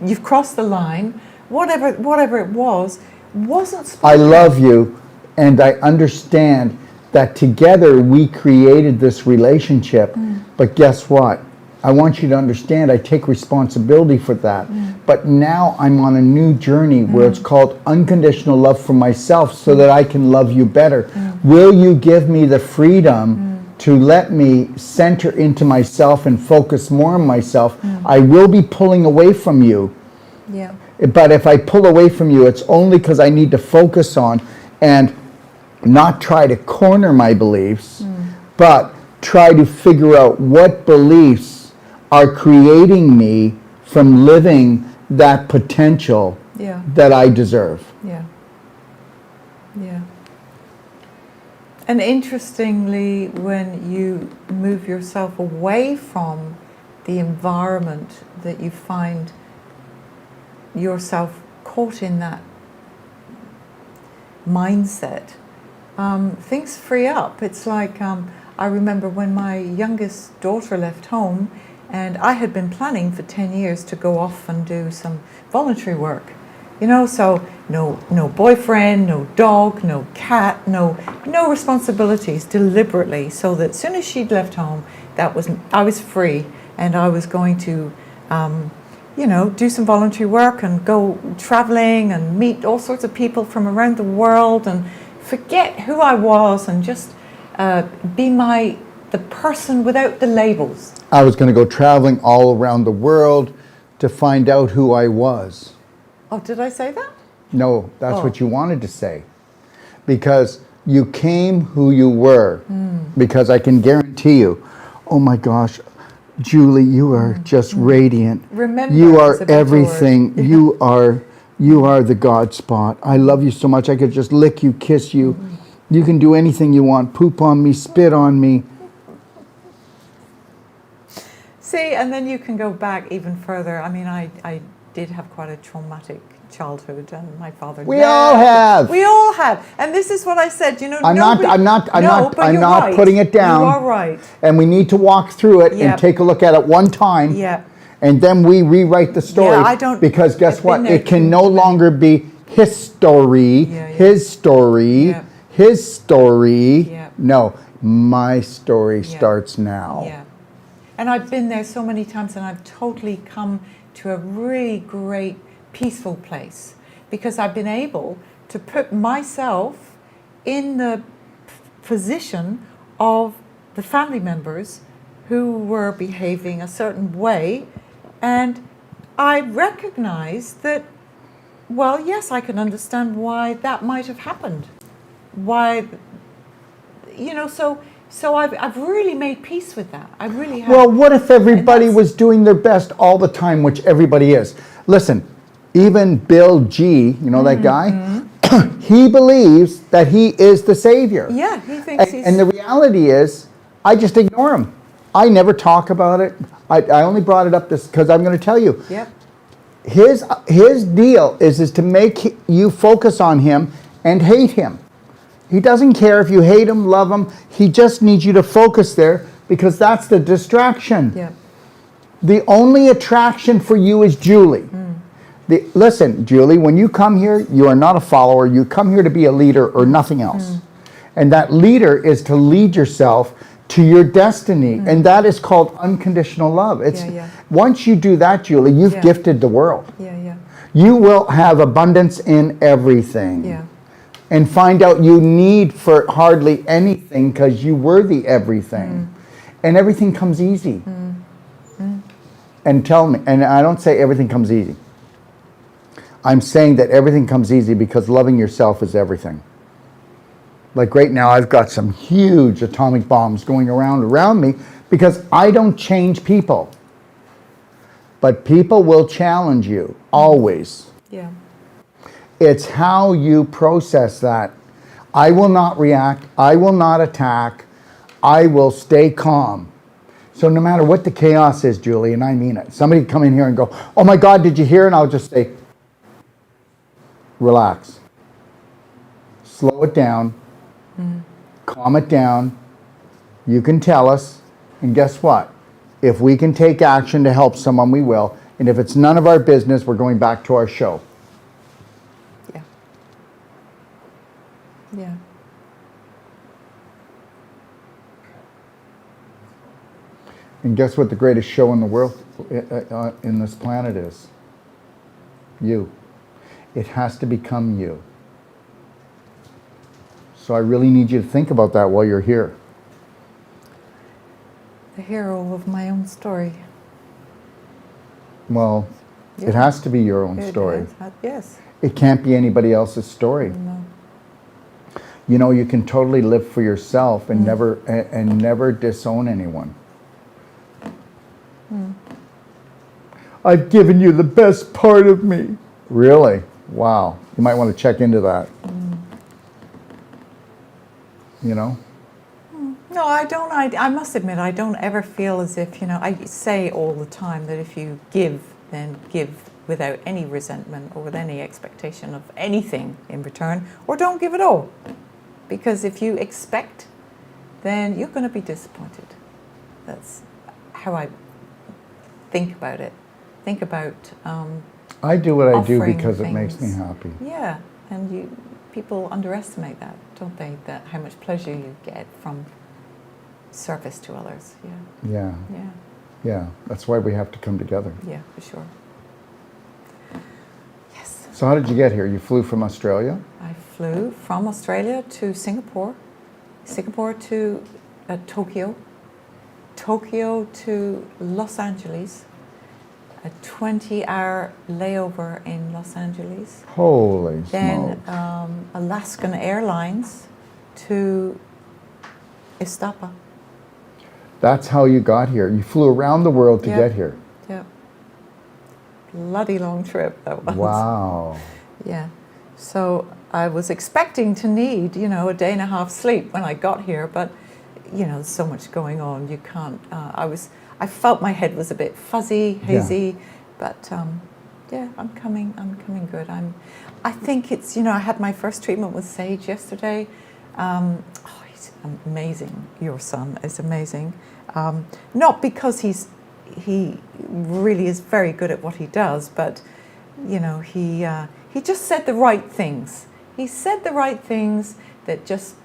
B: You've crossed the line. Whatever it wasn't spoken.
A: I love you, and I understand that together we created this relationship. But guess what? I want you to understand I take responsibility for that. But now I'm on a new journey where it's called unconditional love for myself, so that I can love you better. Will you give me the freedom to let me center into myself and focus more on myself? I will be pulling away from you.
B: Yeah.
A: But if I pull away from you, it's only because I need to focus on and not try to corner my beliefs, but try to figure out what beliefs are creating me from living that potential that I deserve.
B: Yeah. And interestingly, when you move yourself away from the environment that you find yourself caught in, that mindset, things free up. It's like, I remember when my youngest daughter left home, and I had been planning for 10 years to go off and do some voluntary work. You know, so no boyfriend, no dog, no cat, no responsibilities deliberately, so that as soon as she'd left home, I was free, and I was going to, do some voluntary work and go traveling and meet all sorts of people from around the world and forget who I was and just be the person without the labels.
A: I was going to go traveling all around the world to find out who I was.
B: Oh, did I say that?
A: No, that's what you wanted to say. Because you came who you were. Because I can guarantee you, oh my gosh, Julie, you are just radiant.
B: Remember,
A: you
B: is
A: are
B: a better
A: everything.
B: word.
A: You are the God spot. I love you so much. I could just lick you, kiss you. You can do anything you want. Poop on me, spit on me.
B: See, and then you can go back even further. I mean, I did have quite a traumatic childhood, and my father.
A: We all have.
B: We all have, and this is what I said. You know,
A: I'm not putting it down.
B: You are right.
A: And we need to walk through it and
B: Yep.
A: take a look at it one time.
B: Yeah.
A: And then we rewrite the story.
B: Yeah, I don't.
A: Because guess
B: I've
A: what?
B: been there
A: It can
B: too
A: no
B: many-
A: longer be his story,
B: Yeah, yeah.
A: his story,
B: Yeah.
A: his story.
B: Yeah.
A: No, my story
B: Yeah.
A: starts now.
B: Yeah. And I've been there so many times, and I've totally come to a really great, peaceful place, because I've been able to put myself in the position of the family members who were behaving a certain way, and I recognized that, well, yes, I can understand why that might have happened. Why, so I've really made peace with that. I really have.
A: Well, what if everybody
B: that's-
A: was doing their best all the time, which everybody is? Listen, even Bill G, you know that guy? He believes that he is the savior.
B: Yeah, he thinks he's.
A: And the reality is, I just ignore him. I never talk about it. I only brought it up because I'm going to tell you.
B: Yep.
A: His deal is to make you focus on him and hate him. He doesn't care if you hate him, love him. He just needs you to focus there, because that's the distraction.
B: Yeah.
A: The only attraction for you is Julie. Listen, Julie, when you come here, you are not a follower. You come here to be a leader or nothing else. And that leader is to lead yourself to your destiny. And that is called unconditional love.
B: Yeah.
A: Once you do that, Julie, you've
B: Yeah.
A: gifted the world.
B: Yeah.
A: You will have abundance in everything.
B: Yeah.
A: And find out you need for hardly anything, because you were the everything. And everything comes easy. And tell me, and I don't say everything comes easy. I'm saying that everything comes easy because loving yourself is everything. Like right now, I've got some huge atomic bombs going around me because I don't change people. But people will challenge you, always.
B: Yeah.
A: It's how you process that. I will not react. I will not attack. I will stay calm. So no matter what the chaos is, Julie, and I mean it, somebody come in here and go, oh my God, did you hear? And I'll just say, relax. Slow it down. Calm it down. You can tell us. And guess what? If we can take action to help someone, we will. And if it's none of our business, we're going back to our show.
B: Yeah. Yeah.
A: And guess what the greatest show in the world, in this planet is? You. It has to become you. So I really need you to think about that while you're here.
B: The hero of my own story.
A: Well,
B: Yeah.
A: it has to be your own
B: It
A: story.
B: is. Yes.
A: It can't be anybody else's story.
B: No.
A: You know, you can totally live for yourself and never disown anyone. I've given you the best part of me. Really? Wow. You might want to check into that. You know?
B: No, I don't. I must admit, I don't ever feel as if, I say all the time that if you give, then give without any resentment or with any expectation of anything in return, or don't give at all. Because if you expect, then you're going to be disappointed. That's how I think about it. Think about...
A: I do what I do
B: offering
A: because it makes me
B: things.
A: happy.
B: Yeah, and people underestimate that, don't they? That how much pleasure you get from service to others. Yeah,
A: Yeah,
B: yeah,
A: yeah. That's why we have to come together.
B: yeah, for sure. Yes.
A: So how did you get here? You flew from Australia?
B: I flew from Australia to Singapore, Singapore to Tokyo, Tokyo to Los Angeles, a 20-hour layover in Los Angeles,
A: Holy
B: then
A: smokes.
B: Alaskan Airlines to Ixtapa.
A: That's how you got here. You flew around the world to
B: Yep.
A: get here.
B: Yeah. Bloody long trip that was.
A: Wow.
B: Yeah. So I was expecting to need, a day and a half sleep when I got here, but there's so much going on. You can't. I felt my head was a bit fuzzy, hazy, but yeah, I'm coming good. I think it's. I had my first treatment with Sage yesterday. He's amazing. Your son is amazing. Not because he really is very good at what he does, but he just said the right things. He said the right things that just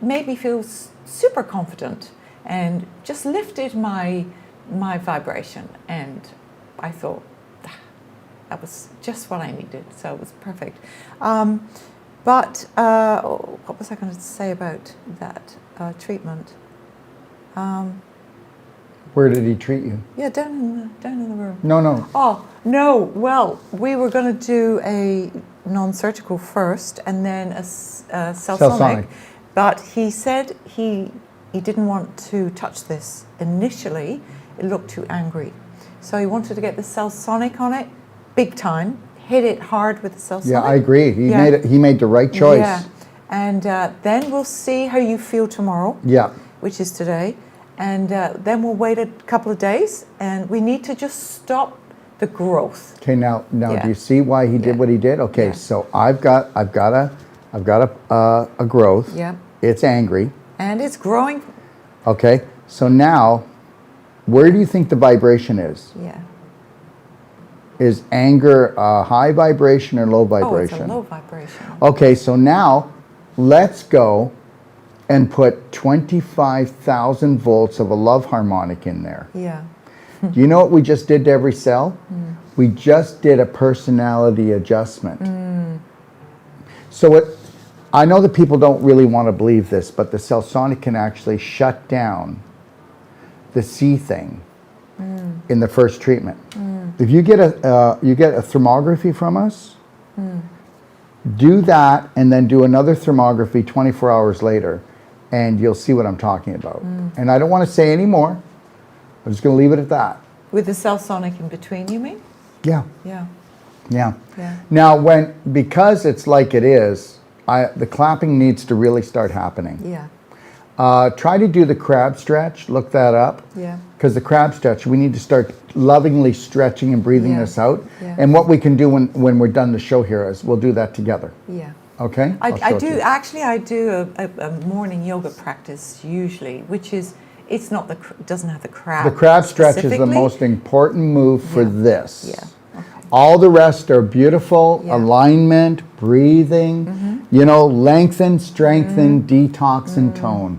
B: made me feel super confident and just lifted my vibration. And I thought that was just what I needed. So it was perfect. But what was I going to say about that treatment?
A: Where did he treat you?
B: Yeah, down in the room.
A: No.
B: Oh, no. Well, we were going to do a non-surgical first and then a cell-sonic. But he said he didn't want to touch this initially. It looked too angry. So he wanted to get the cell-sonic on it, big time, hit it hard with the cell-sonic.
A: Yeah, I agree. He made the right choice.
B: Yeah. And then we'll see how you feel tomorrow.
A: Yeah.
B: Which is today. And then we'll wait a couple of days, and we need to just stop the growth.
A: Okay, now
B: Yeah.
A: do you see why he did what he did? Okay,
B: Yeah.
A: so I've got a growth.
B: Yeah.
A: It's angry.
B: And it's growing.
A: Okay, so now, where do you think the vibration is?
B: Yeah.
A: Is anger a high vibration or low
B: Oh,
A: vibration?
B: it's a low vibration.
A: Okay, so now let's go and put 25,000 volts of a love harmonic in there.
B: Yeah.
A: Do you know what we just did to every cell? We just did a personality adjustment. So I know that people don't really want to believe this, but the cell sonic can actually shut down the C thing in the first treatment. If you get a thermography from us, do that and then do another thermography 24 hours later, and you'll see what I'm talking about. And I don't want to say any more. I'm just going to leave it at that.
B: With the cell-sonic in between, you mean?
A: Yeah.
B: Yeah.
A: Yeah.
B: Yeah.
A: Now, because it's like it is, the clapping needs to really start happening.
B: Yeah.
A: Try to do the crab stretch. Look that up.
B: Yeah.
A: Because the crab stretch, we need to start lovingly stretching and breathing
B: Yeah.
A: this out.
B: Yeah.
A: And what we can do when we're done the show here is we'll do that together.
B: Yeah.
A: Okay? I'll
B: I
A: show it to
B: do
A: you.
B: actually. I do a morning yoga practice usually, which is it's not doesn't have the crab.
A: The crab stretch is the
B: specifically.
A: most important move for
B: Yeah.
A: this.
B: Yeah. Okay.
A: All the rest are beautiful,
B: Yeah.
A: alignment, breathing, lengthen, strengthen, detox, and tone.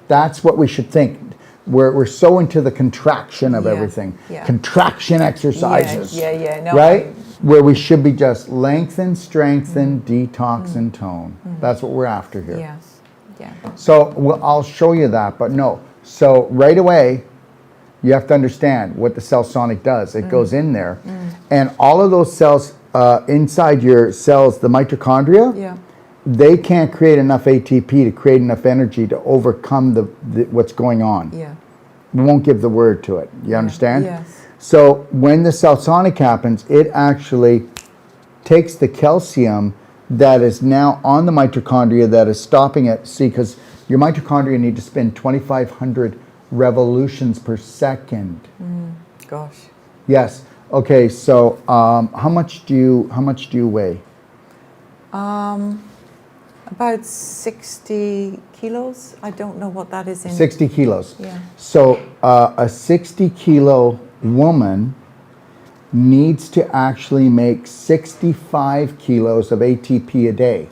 A: That's what we should think. We're so into the contraction of
B: Yeah.
A: everything.
B: Yeah.
A: Contraction exercises.
B: Yeah. No,
A: Right? Where we should be just lengthen, strengthen, detox, and tone. That's what we're after here.
B: Yes. Yeah.
A: So I'll show you that, but no. So right away, you have to understand what the cell sonic does. It goes in there, and all of those cells inside your cells, the mitochondria,
B: Yeah.
A: they can't create enough ATP to create enough energy to overcome what's going on.
B: Yeah.
A: We won't give the word to it. You understand?
B: Yes.
A: So when the cell sonic happens, it actually takes the calcium that is now on the mitochondria that is stopping it. See, because your mitochondria need to spin 2,500 revolutions per second.
B: Gosh.
A: Yes. Okay. So how much do you weigh?
B: About 60 kilos. I don't know what that is in.
A: 60 kilos.
B: Yeah.
A: So a 60-kilo woman needs to actually make 65 kilos of ATP a day.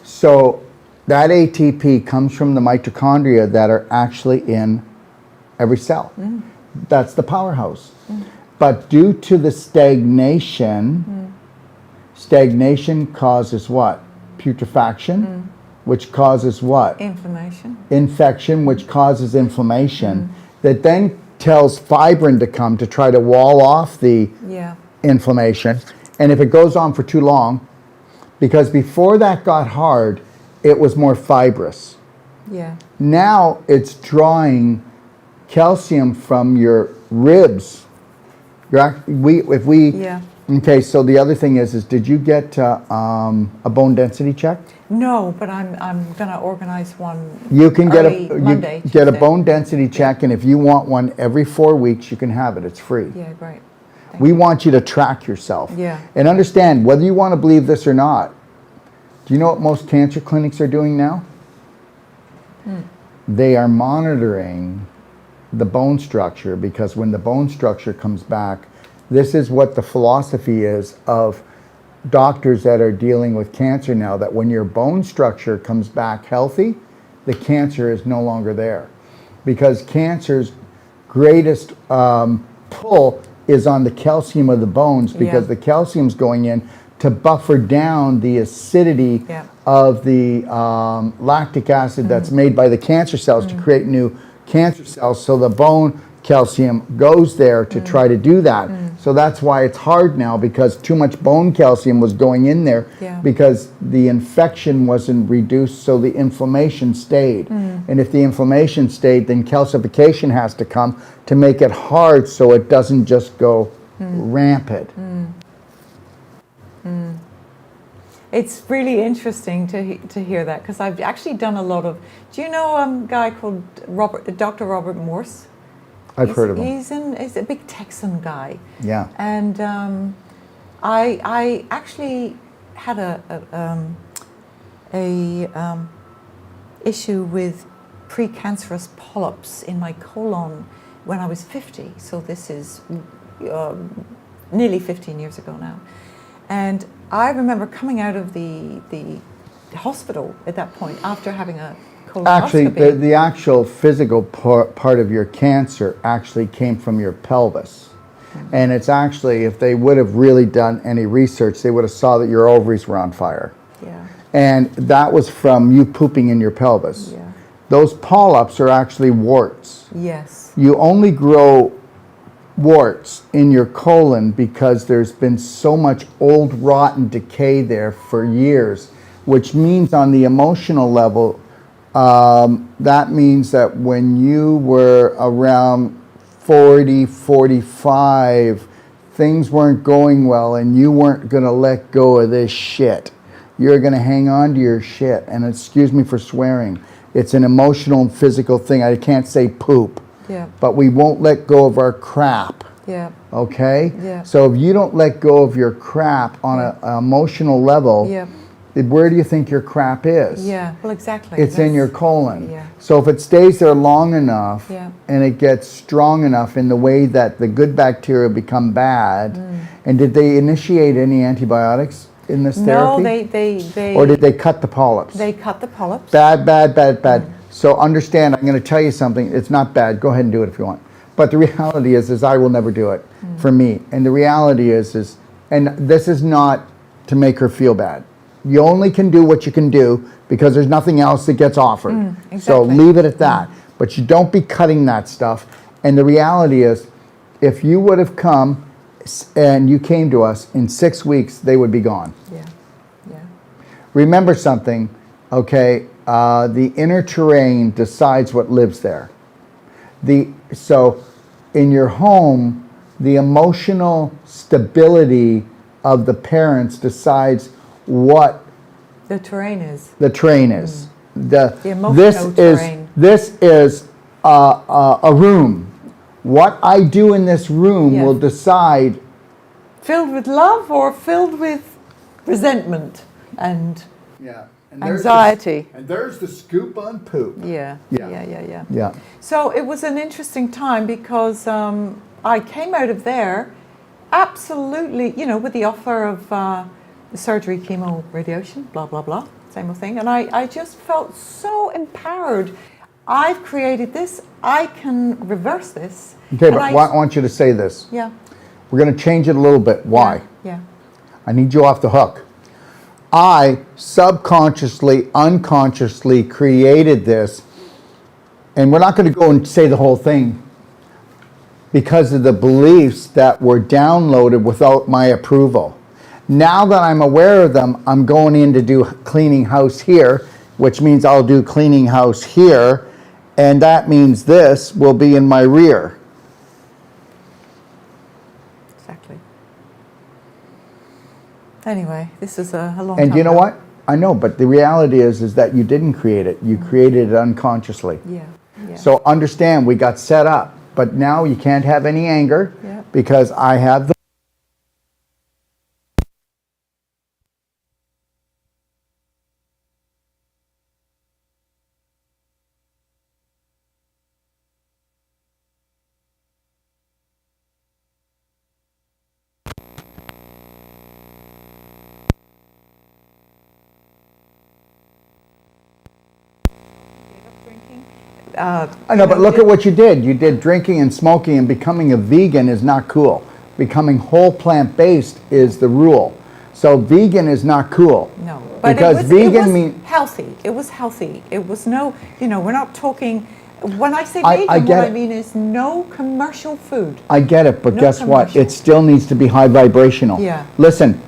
A: So that ATP comes from the mitochondria that are actually in every cell. That's the powerhouse. But due to the stagnation, stagnation causes what? Putrefaction, which causes what?
B: Inflammation.
A: Infection, which causes inflammation, that then tells fibrin to come to try to wall off the inflammation. And if it goes on for too long, because before that got hard, it was more fibrous.
B: Yeah.
A: Now it's drawing calcium from your ribs. Okay, so the other thing is did you get a bone density check?
B: No, but I'm going to organize one.
A: You can get
B: Monday,
A: a bone density check, and if you want one every 4 weeks, you can have it. It's free.
B: Yeah, great.
A: We want you to track yourself.
B: Yeah.
A: And understand, whether you want to believe this or not, do you know what most cancer clinics are doing now? They are monitoring the bone structure, because when the bone structure comes back, this is what the philosophy is of doctors that are dealing with cancer now, that when your bone structure comes back healthy, the cancer is no longer there. Because cancer's greatest pull is on the calcium of the bones, because the calcium's going in to buffer down the acidity of the lactic acid that's made by the cancer cells to create new cancer cells. So the bone calcium goes there to try to do that. So that's why it's hard now, because too much bone calcium was going in there because the infection wasn't reduced, so the inflammation stayed. And if the inflammation stayed, then calcification has to come to make it hard so it doesn't just go rampant.
B: It's really interesting to hear that, because I've actually done a lot of. Do you know a guy called Dr. Robert Morse?
A: I've heard of him.
B: He's a big Texan guy.
A: Yeah.
B: And I actually had a issue with precancerous polyps in my colon when I was 50. So this is nearly 15 years ago now. And I remember coming out of the hospital at that point after having a colonoscopy.
A: Actually, the actual physical part of your cancer actually came from your pelvis. And it's actually, if they would have really done any research, they would have saw that your ovaries were on fire.
B: Yeah.
A: And that was from you pooping in your pelvis.
B: Yeah.
A: Those polyps are actually warts.
B: Yes.
A: You only grow warts in your colon because there's been so much old rotten decay there for years, which means on the emotional level, that means that when you were around 40, 45, things weren't going well and you weren't going to let go of this shit. You're going to hang on to your shit. And excuse me for swearing. It's an emotional and physical thing. I can't say poop.
B: Yeah.
A: But we won't let go of our crap.
B: Yeah.
A: Okay?
B: Yeah.
A: So if you don't let go of your crap on an emotional level, where do you think your crap is?
B: Yeah, well, exactly.
A: It's in your colon.
B: Yeah.
A: So if it stays there long enough
B: Yeah.
A: and it gets strong enough in the way that the good bacteria become bad, and did they initiate any antibiotics in this therapy?
B: No, they
A: Or did they cut the polyps?
B: They cut the polyps.
A: Bad, bad, bad, bad. So understand, I'm going to tell you something. It's not bad. Go ahead and do it if you want. But the reality is I will never do it for me. And the reality is, and this is not to make her feel bad. You only can do what you can do because there's nothing else that gets offered.
B: Exactly.
A: So leave it at that. But you don't be cutting that stuff. And the reality is, if you would have come and you came to us in 6 weeks, they would be gone.
B: Yeah, yeah.
A: Remember something, okay? The inner terrain decides what lives there. So in your home, the emotional stability of the parents decides what
B: the terrain is.
A: The terrain is.
B: The emotional terrain.
A: This is a room. What I do in this room will decide.
B: Filled with love or filled with resentment and anxiety.
A: And there's the scoop on poop.
B: Yeah.
A: Yeah.
B: So it was an interesting time because I came out of there absolutely, you know, with the offer of the surgery, chemo, radiation, blah, blah, blah, same old thing. And I just felt so empowered. I've created this. I can reverse this.
A: Okay,
B: And
A: but I want you to say this.
B: Yeah.
A: We're going to change it a little bit. Why?
B: Yeah.
A: I need you off the hook. I subconsciously, unconsciously created this, and we're not going to go and say the whole thing because of the beliefs that were downloaded without my approval. Now that I'm aware of them, I'm going in to do cleaning house here, which means I'll do cleaning house here, and that means this will be in my rear.
B: Exactly. Anyway, this is a long
A: And
B: time
A: you know
B: ago.
A: what? I know, but the reality is that you didn't create it. You created it unconsciously.
B: Yeah. Yeah.
A: So understand, we got set up, but now you can't have any anger
B: Yeah.
A: because I have the I know, but look at what you did. You did drinking and smoking, and becoming a vegan is not cool. Becoming whole plant-based is the rule. So vegan is not cool.
B: No, but
A: because
B: it
A: vegan
B: was
A: means
B: healthy. It was healthy. It was no, you know, we're not talking. When I say
A: I
B: vegan,
A: get
B: what I
A: it.
B: mean is no commercial food.
A: I get it, but
B: No
A: guess what?
B: commercial.
A: It still needs to be high vibrational.
B: Yeah.
A: Listen,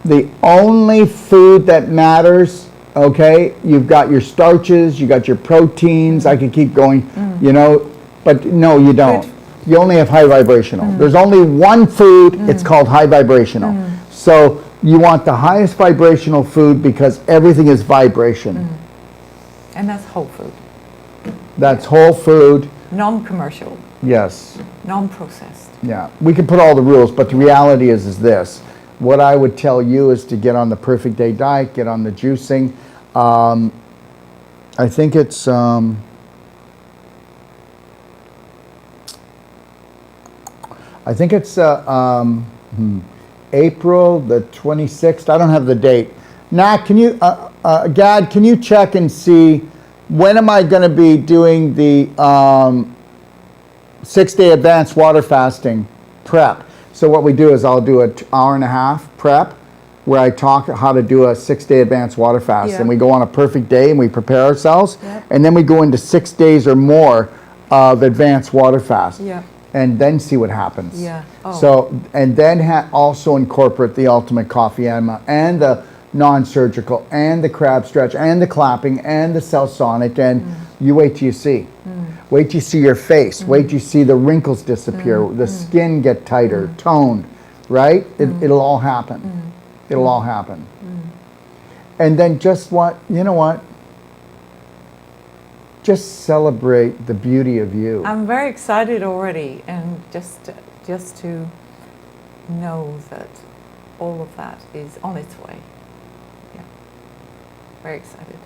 A: the only food that matters, okay, you've got your starches, you got your proteins, I could keep going, you know, but no, you don't.
B: Good.
A: You only have high vibrational. There's only one food, it's called high vibrational. So you want the highest vibrational food because everything is vibration.
B: And that's whole food,
A: That's whole food,
B: non-commercial,
A: yes.
B: non-processed.
A: Yeah, we can put all the rules, but the reality is this. What I would tell you is to get on the perfect day diet, get on the juicing. I think it's April the 26th. I don't have the date. Nat, can you, Gad, can you check and see when am I going to be doing the 6-day advanced water fasting prep? So what we do is I'll do an hour and a half prep where I talk how to do a 6-day advanced water fast.
B: Yeah.
A: And we go on a perfect day and we prepare ourselves.
B: Yep.
A: And then we go into 6 days or more of advanced water fast.
B: Yeah.
A: And then see what happens.
B: Yeah. Oh.
A: So, and then also incorporate the ultimate coffee enema and the non-surgical and the crab stretch and the clapping and the cell sonic, and you wait till you see. Wait till you see your face. Wait till you see the wrinkles disappear, the skin get tighter, toned, right? It'll all happen. It'll all happen. And then just you know what? Just celebrate the beauty of you.
B: I'm very excited already, and just to know that all of that is on its way. Yeah, very excited.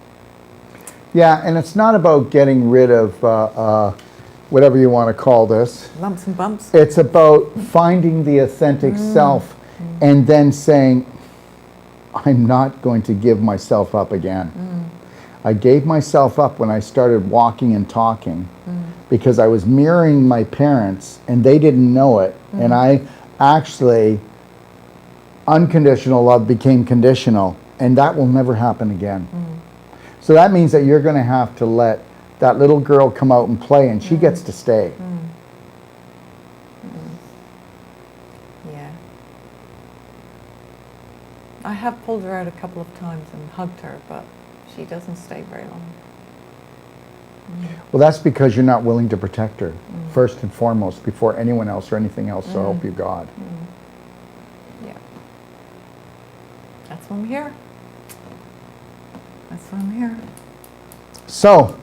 A: Yeah, and it's not about getting rid of whatever you want to call this.
B: Lumps and bumps.
A: It's about finding the authentic self and then saying, I'm not going to give myself up again. I gave myself up when I started walking and talking because I was mirroring my parents and they didn't know it. And I actually, unconditional love became conditional, and that will never happen again. So that means that you're going to have to let that little girl come out and play, and she gets to stay.
B: Yeah. I have pulled her out a couple of times and hugged her, but she doesn't stay very long.
A: Well, that's because you're not willing to protect her, first and foremost, before anyone else or anything else, so help you God.
B: Yeah. That's why I'm here. That's why I'm here.
A: So,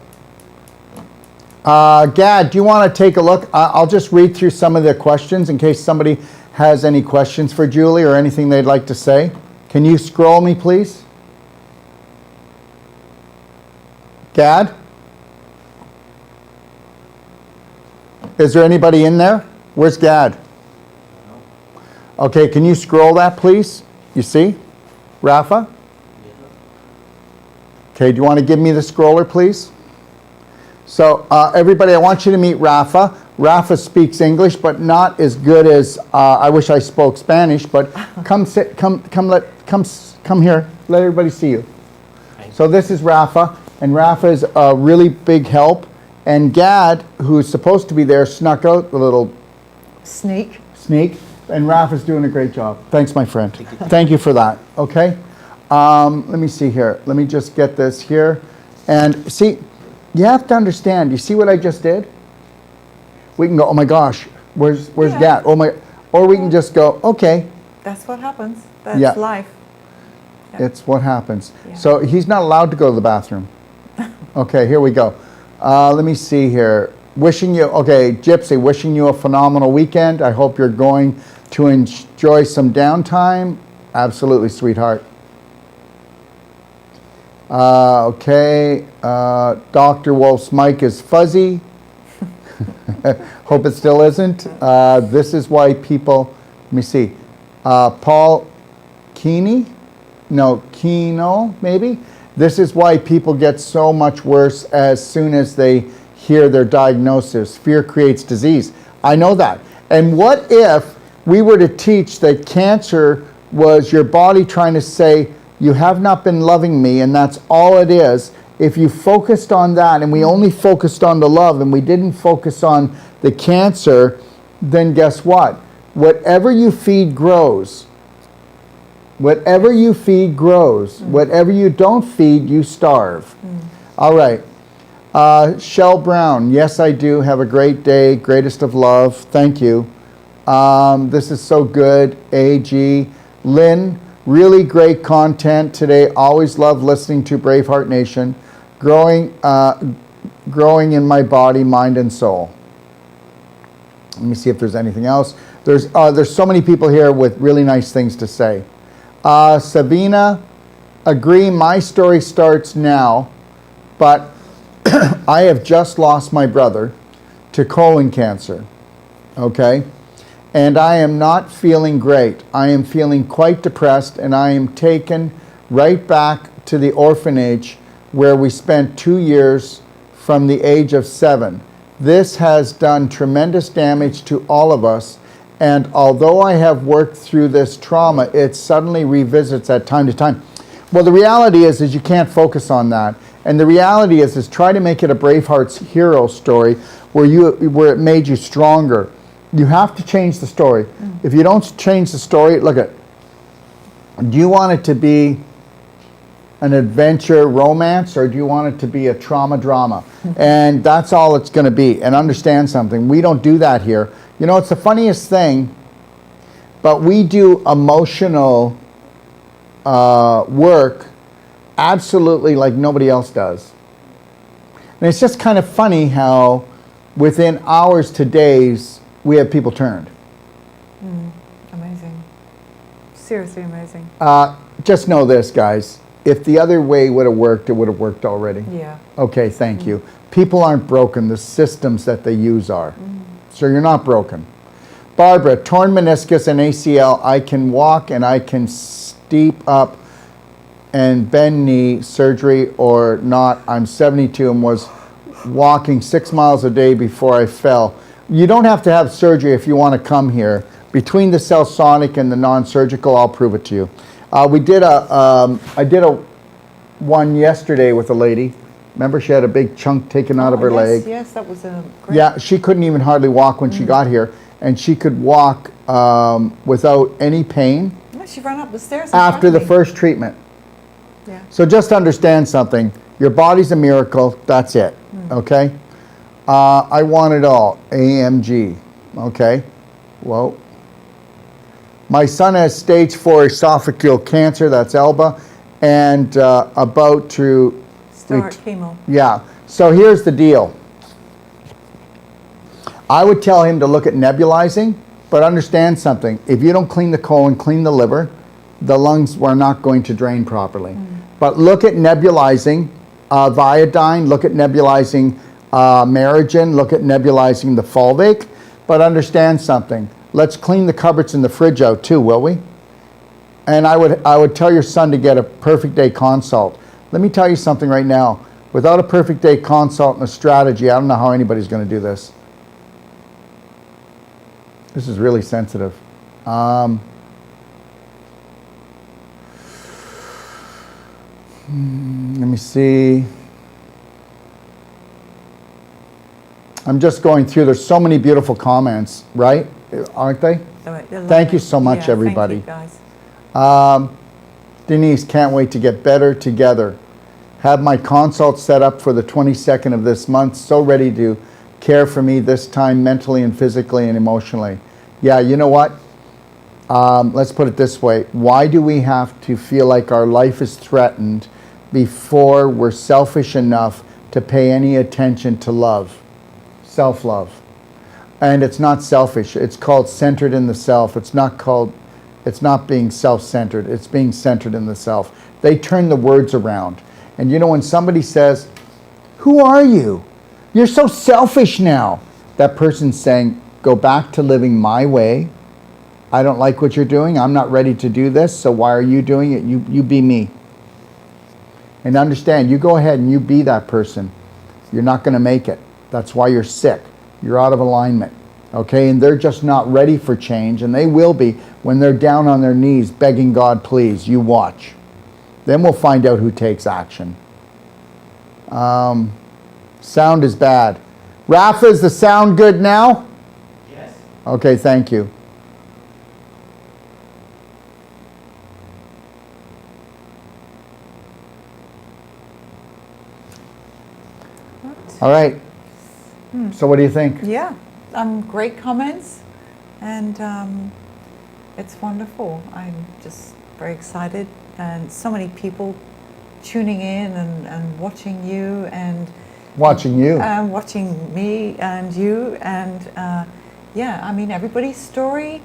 A: Gad, do you want to take a look? I'll just read through some of the questions in case somebody has any questions for Julie or anything they'd like to say. Can you scroll me, please? Gad? Is there anybody in there? Where's Gad? Okay, can you scroll that, please? You see? Rafa? Okay, do you want to give me the scroller, please? So, everybody, I want you to meet Rafa. Rafa speaks English, but not as good as I wish I spoke Spanish. But come sit, come here. Let everybody see you. So this is Rafa, and Rafa is a really big help. And Gad, who's supposed to be there, snuck out a little
B: Sneak.
A: And Rafa's doing a great job. Thanks, my friend. Thank you for that. Okay. Let me see here. Let me just get this here. And see, you have to understand. You see what I just did? We can go, oh my gosh, where's Gad? Oh my, or we can just go, okay.
B: That's what happens. That's life. Yeah.
A: It's what happens.
B: Yeah.
A: So he's not allowed to go to the bathroom. Okay, here we go. Let me see here. Gypsy, wishing you a phenomenal weekend. I hope you're going to enjoy some downtime. Absolutely, sweetheart. Dr. Wolf's mic is fuzzy. Hope it still isn't. This is why people, let me see. Paul Keeney? No, Keno, maybe? This is why people get so much worse as soon as they hear their diagnosis. Fear creates disease. I know that. And what if we were to teach that cancer was your body trying to say, you have not been loving me, and that's all it is. If you focused on that, and we only focused on the love, and we didn't focus on the cancer, then guess what? Whatever you feed grows. Whatever you feed grows. Whatever you don't feed, you starve. All right. Shell Brown, yes, I do. Have a great day. Greatest of love. Thank you. This is so good. AG. Lynn, really great content today. Always love listening to Braveheart Nation. Growing in my body, mind, and soul. Let me see if there's anything else. There's so many people here with really nice things to say. Sabina, agree, my story starts now, but I have just lost my brother to colon cancer, okay? And I am not feeling great. I am feeling quite depressed, and I am taken right back to the orphanage where we spent 2 years from the age of 7. This has done tremendous damage to all of us. And although I have worked through this trauma, it suddenly revisits at time to time. Well, the reality is you can't focus on that. And the reality is try to make it a Braveheart's hero story where it made you stronger. You have to change the story. If you don't change the story, look at, do you want it to be an adventure romance, or do you want it to be a trauma drama? And that's all it's going to be. And understand something, we don't do that here. You know, it's the funniest thing, but we do emotional work absolutely like nobody else does. And it's just kind of funny how within hours to days, we have people turned.
B: Amazing. Seriously amazing.
A: Just know this, guys. If the other way would have worked, it would have worked already.
B: Yeah.
A: Okay, thank you. People aren't broken. The systems that they use are. So you're not broken. Barbara, torn meniscus and ACL. I can walk and I can steep up and bend knee, surgery or not. I'm 72 and was walking 6 miles a day before I fell. You don't have to have surgery if you want to come here. Between the Celsonic and the non-surgical, I'll prove it to you. I did a one yesterday with a lady. Remember, she had a big chunk taken out of her leg.
B: Yes, that was a great...
A: Yeah, she couldn't even hardly walk when she got here, and she could walk without any pain.
B: Yeah, she ran up the stairs
A: after the first treatment.
B: Yeah.
A: So just understand something. Your body's a miracle. That's it. Okay. I want it all. AMG. Okay. Whoa. My son has stage 4 esophageal cancer. That's Elba, and about to
B: start chemo.
A: Yeah. So here's the deal. I would tell him to look at nebulizing, but understand something. If you don't clean the colon, clean the liver, the lungs are not going to drain properly. But look at nebulizing Viodine, look at nebulizing Merigen, look at nebulizing the fulvic, but understand something. let's clean the cupboards and the fridge out too, will we? And I would tell your son to get a perfect day consult. Let me tell you something right now. Without a perfect day consult and a strategy, I don't know how anybody's going to do this. This is really sensitive. Let me see. I'm just going through. There's so many beautiful comments, right? Aren't they? Thank you so much, everybody.
B: Thank you, guys.
A: Denise, can't wait to get better together. Have my consult set up for the 22nd of this month. So ready to care for me this time, mentally and physically and emotionally. Yeah, you know what? Let's put it this way. Why do we have to feel like our life is threatened before we're selfish enough to pay any attention to love? Self-love. And it's not selfish. It's called centered in the self. It's not being self-centered. It's being centered in the self. They turn the words around. And you know, when somebody says, "Who are you? You're so selfish now." That person's saying, "Go back to living my way. I don't like what you're doing. I'm not ready to do this. So why are you doing it? You be me." And understand, you go ahead and you be that person. You're not going to make it. That's why you're sick. You're out of alignment. Okay? And they're just not ready for change. And they will be when they're down on their knees begging God, please. You watch. Then we'll find out who takes action. Sound is bad. Rafa, is the sound good now?
C: Yes.
A: Okay, thank you. All right. So what do you think?
B: Yeah, great comments, and it's wonderful. I'm just very excited, and so many people tuning in and watching you and
A: Watching you.
B: watching me and you, and yeah, I mean, everybody's story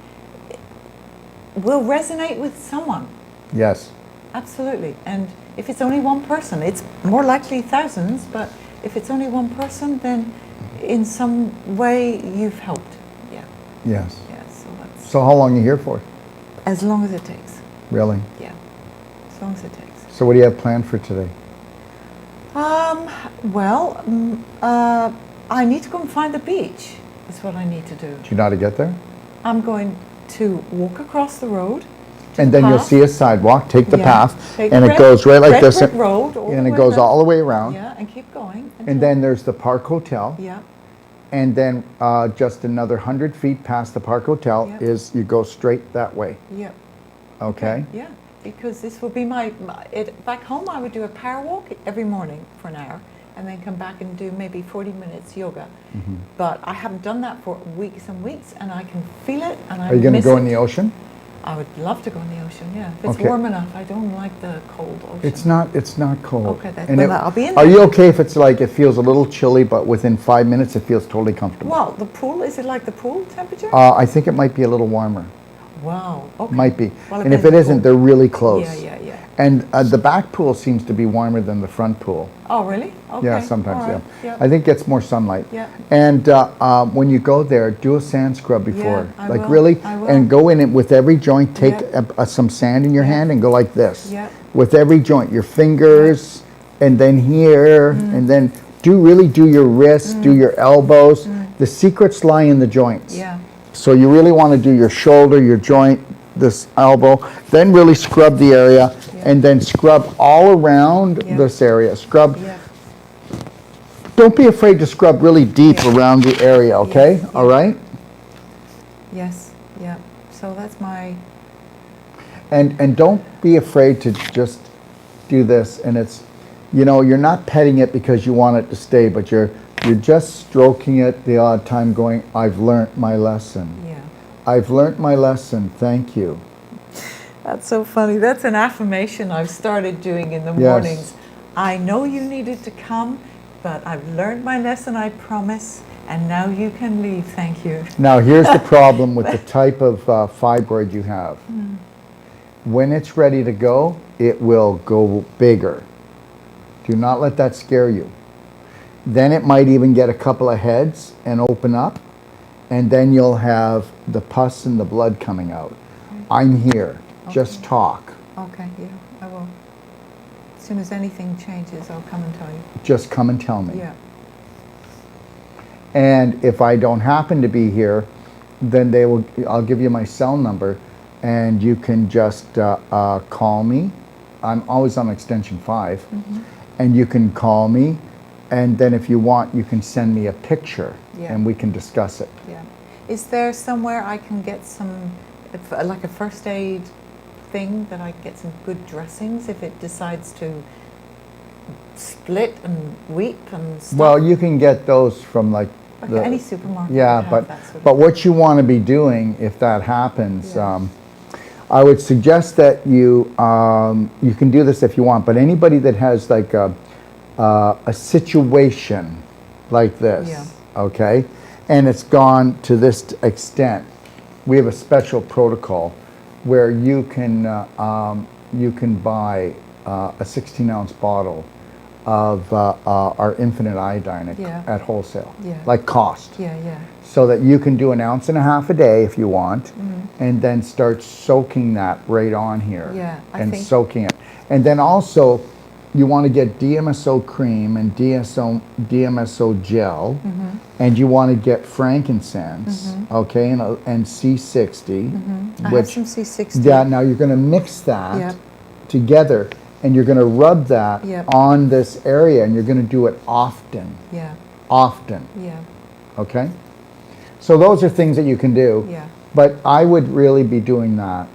B: will resonate with someone.
A: Yes.
B: Absolutely. And if it's only one person, it's more likely thousands, but if it's only one person, then in some way you've helped. Yeah.
A: Yes.
B: Yeah. So that's
A: So how long are you here for?
B: as long as it takes.
A: Really?
B: Yeah. As long as it takes.
A: So what do you have planned for today?
B: Well, I need to go and find the beach. That's what I need to do.
A: Do you know how to get there?
B: I'm going to walk across the road.
A: And then you'll
B: path.
A: see a sidewalk, take the
B: Yeah.
A: path,
B: Take
A: and
B: the
A: it goes right like
B: Red
A: this.
B: Brick Road, all
A: And
B: the
A: it
B: way
A: goes
B: around.
A: all the way around.
B: Yeah, and keep going.
A: And then there's the Park Hotel.
B: Yeah.
A: And then just another 100 feet past the Park Hotel
B: Yep.
A: is you go straight that way.
B: Yeah.
A: Okay?
B: Yeah, because this will be back home I would do a power walk every morning for an hour and then come back and do maybe 40 minutes yoga.
A: Mm-hmm.
B: But I haven't done that for weeks and weeks, and I can feel it, and I
A: Are you going to
B: miss
A: go
B: it.
A: in the ocean?
B: I would love to go in the ocean, yeah. If it's
A: Okay.
B: warm enough. I don't like the cold ocean.
A: It's not cold.
B: Okay, then.
A: And
B: Well, I'll be in
A: Are
B: there.
A: you okay if it's like it feels a little chilly, but within 5 minutes it feels totally comfortable?
B: Well, the pool, is it like the pool temperature?
A: I think it might be a little warmer.
B: Wow, okay.
A: Might be.
B: Well,
A: And if
B: depends
A: it
B: on
A: isn't,
B: the
A: they're really close.
B: Yeah.
A: And the back pool seems to be warmer than the front pool.
B: Oh, really? Okay.
A: Yeah, sometimes,
B: all right.
A: yeah. I think it gets more sunlight.
B: Yeah.
A: And when you go there, do a sand scrub before.
B: I
A: like
B: will,
A: really,
B: I will.
A: and go in it with every joint, take
B: Yeah.
A: some sand in your
B: Yeah.
A: hand and go like this.
B: Yeah.
A: With every joint, your fingers, and then here, and then really do your wrists, do your elbows. The secrets lie in the joints.
B: Yeah.
A: So you really want to do your shoulder, your joint, this elbow, then really scrub the area, and then scrub all around this area. Scrub.
B: Yeah.
A: Don't be afraid to scrub really deep around the area, okay?
B: Yes,
A: All right?
B: Yes, yeah. So that's my...
A: And don't be afraid to just do this. And it's, you know, you're not petting it because you want it to stay, but you're just stroking it the odd time going, I've learnt my lesson.
B: Yeah.
A: I've learnt my lesson. Thank you.
B: That's so funny. That's an affirmation I've started doing in the
A: Yes.
B: mornings. I know you needed to come, but I've learned my lesson, I promise, and now you can leave. Thank you.
A: Now, here's the problem with the type of fibroid you have. When it's ready to go, it will go bigger. Do not let that scare you. Then it might even get a couple of heads and open up. and then you'll have the pus and the blood coming out. I'm here. Just talk.
B: Okay, yeah, I will. As soon as anything changes, I'll come and tell you.
A: Just come and tell me.
B: Yeah.
A: And if I don't happen to be here, then I'll give you my cell number, and you can just call me. I'm always on extension 5, and you can call me, and then if you want, you can send me a picture, and we can discuss it.
B: Yeah. Is there somewhere I can get some, like a first aid thing, that I get some good dressings if it decides to split and weep and stuff?
A: Well, you can get those from like
B: any supermarket.
A: Yeah, but what you want to be doing if that happens, I would suggest that you can do this if you want, but anybody that has like a situation like this, okay, and it's gone to this extent, we have a special protocol where you can buy a 16-ounce bottle of our infinite iodine at wholesale, like cost. So that you can do 1.5 ounces a day if you want, and then start soaking that right on here, soaking it. And then also, you want to get DMSO cream and DMSO gel, and you want to get frankincense, okay, and C60.
B: I have some C60.
A: Yeah, now you're going to mix that together, and you're going to rub that on this area, and you're going to do it often. Often. Okay? So those are things that you can do. But I would really be doing that.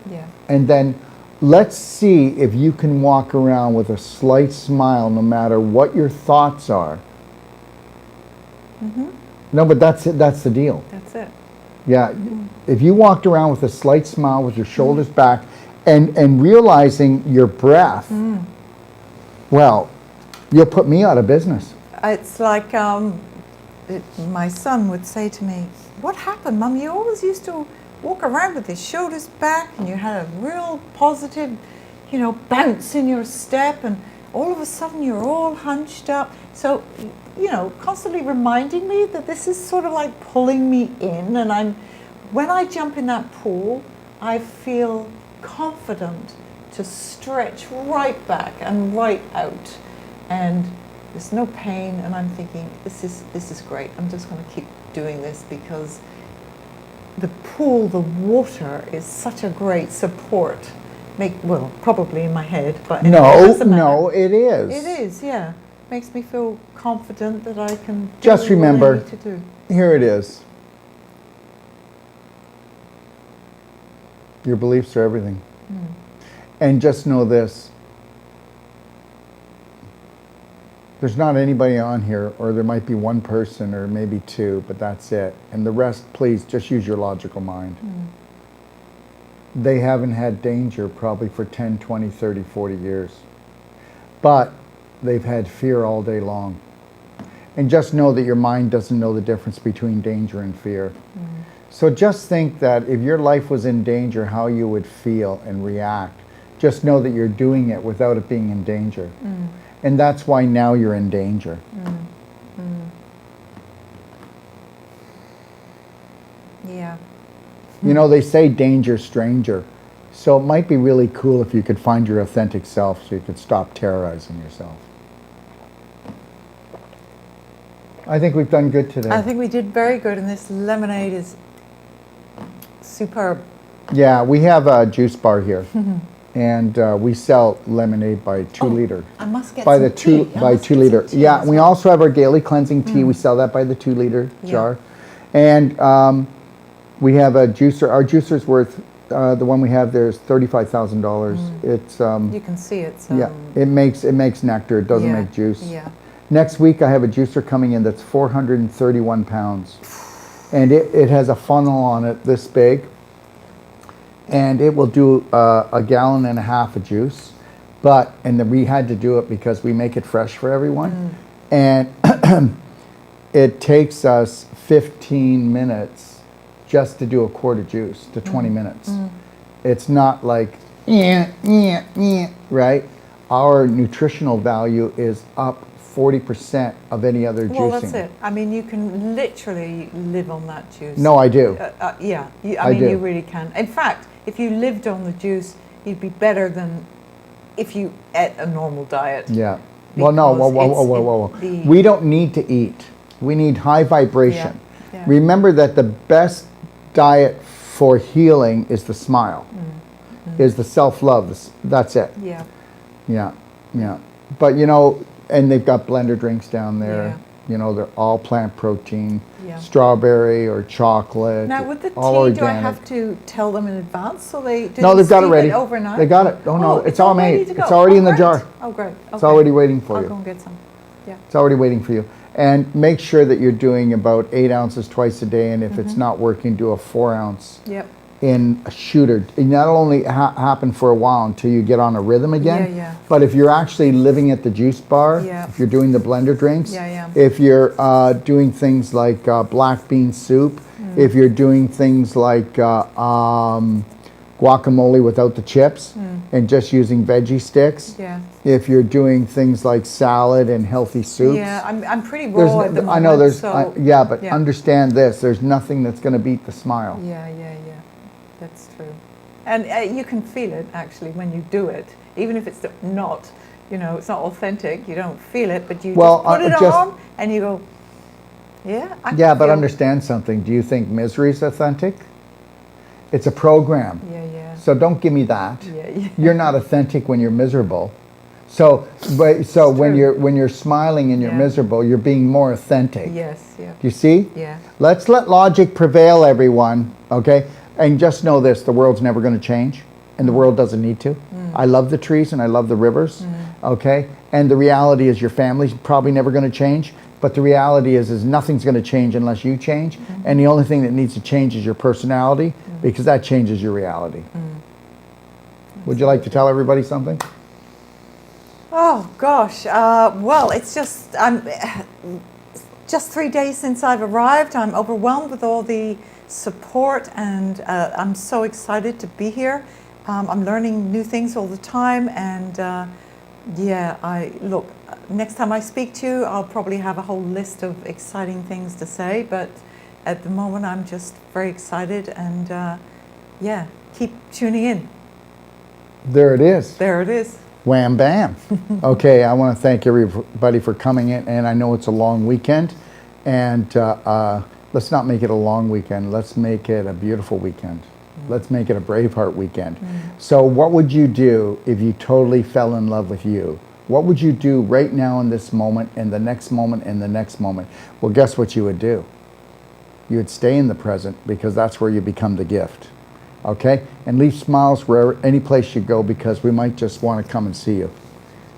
A: And then let's see if you can walk around with a slight smile no matter what your thoughts are. No, but that's it. That's the deal.
B: That's it.
A: Yeah. If you walked around with a slight smile with your shoulders back and realizing your breath, well, you'll put me out of business.
B: It's like my son would say to me, "What happened, Mum? You always used to walk around with your shoulders back, and you had a real positive, bounce in your step, and all of a sudden you're all hunched up." So, constantly reminding me that this is sort of like pulling me in, and when I jump in that pool, I feel confident to stretch right back and right out, and there's no pain, and I'm thinking, this is great. I'm just going to keep doing this because the pool, the water is such a great support. Probably in my head, but
A: no, it is.
B: It is, yeah. Makes me feel confident that I can
A: just
B: do
A: remember,
B: what I need to do.
A: Here it is. Your beliefs are everything. And just know this. There's not anybody on here, or there might be one person or maybe two, but that's it. And the rest, please, just use your logical mind. They haven't had danger probably for 10, 20, 30, 40 years. But they've had fear all day long. And just know that your mind doesn't know the difference between danger and fear. So just think that if your life was in danger, how you would feel and react. Just know that you're doing it without it being in danger. And that's why now you're in danger.
B: Yeah.
A: They say danger stranger. So it might be really cool if you could find your authentic self so you could stop terrorizing yourself. I think we've done good today.
B: I think we did very good, and this lemonade is superb.
A: Yeah, we have a juice bar here. And we sell lemonade by 2 liter.
B: I must get
A: by
B: some
A: the two
B: tea.
A: by 2 liter. Yeah, we also have our daily cleansing tea. We sell that by the 2 liter jar. And we have a juicer. Our juicer's worth, the one we have there is $35,000. It's
B: you can see it's
A: it makes nectar. It doesn't make juice.
B: Yeah.
A: Next week I have a juicer coming in that's 431 pounds. And it has a funnel on it this big. And it will do 1.5 gallons of juice, and we had to do it because we make it fresh for everyone, and it takes us 15 minutes just to do a quart of juice to 20 minutes. It's not like right. Our nutritional value is up 40% of any other juicing.
B: Well, that's it. I mean, you can literally live on that juice.
A: No, I do.
B: Yeah,
A: I
B: mean,
A: do.
B: you really can. In fact, if you lived on the juice, you'd be better than if you ate a normal diet.
A: Yeah. Well, no, whoa. We don't need to eat. We need high vibration.
B: Yeah.
A: Remember that the best diet for healing is the smile, is the self-love. That's it.
B: Yeah.
A: Yeah. But, you know, and they've got blender drinks down there.
B: Yeah.
A: You know, they're all plant protein,
B: Yeah.
A: strawberry or chocolate.
B: Now, with the tea,
A: all
B: do
A: organic.
B: I have to tell them in advance so they do
A: No, they've got it
B: steep
A: ready.
B: overnight?
A: They got it. Oh, no, it's all
B: ready
A: made.
B: to go.
A: It's already in the
B: great.
A: jar.
B: Oh, great. Okay.
A: It's already waiting for
B: I'll
A: you.
B: go and get some. Yeah.
A: It's already waiting for you. And make sure that you're doing about 8 ounces twice a day. And if it's not working, do a 4 ounce
B: Yep.
A: in a shooter. And that'll only happen for a while until you get on a rhythm again.
B: Yeah.
A: But if you're actually living at the juice bar,
B: Yeah.
A: if you're doing the blender drinks,
B: Yeah.
A: if you're doing things like black bean soup, if you're doing things like guacamole without the chips and just using veggie sticks,
B: Yeah.
A: if you're doing things like salad and healthy soups.
B: Yeah, I'm pretty raw at the moment.
A: I know there's,
B: so,
A: yeah, but
B: yeah.
A: understand this, there's nothing that's going to beat the smile.
B: Yeah. That's true. And you can feel it actually when you do it, even if it's not, you know, it's not authentic. You don't feel it, but you just put it on and you go, yeah.
A: Yeah, but understand something. Do you think misery is authentic? It's a program.
B: Yeah.
A: So don't give me that.
B: Yeah.
A: You're not authentic when you're miserable. So when you're smiling and you're
B: Yeah.
A: miserable, you're being more authentic.
B: Yes. Yeah.
A: Do you see?
B: Yeah.
A: Let's let logic prevail, everyone. Okay? And just know this, the world's never going to change, and the world doesn't need to. I love the trees and I love the rivers, okay? And the reality is your family's probably never going to change, but the reality is nothing's going to change unless you change, and the only thing that needs to change is your personality, because that changes your reality. Would you like to tell everybody something?
B: Oh gosh. Well, it's I'm just 3 days since I've arrived. I'm overwhelmed with all the support, and I'm so excited to be here. I'm learning new things all the time, and look, next time I speak to you, I'll probably have a whole list of exciting things to say, but at the moment I'm just very excited, and keep tuning in.
A: There it is.
B: There it is.
A: Wham bam. Okay, I want to thank everybody for coming in, and I know it's a long weekend, and let's not make it a long weekend. Let's make it a beautiful weekend. Let's make it a Braveheart weekend. So what would you do if you totally fell in love with you? What would you do right now in this moment, and the next moment, and the next moment? Well, guess what you would do? You would stay in the present, because that's where you become the gift. Okay? And leave smiles wherever, any place you go, because we might just want to come and see you.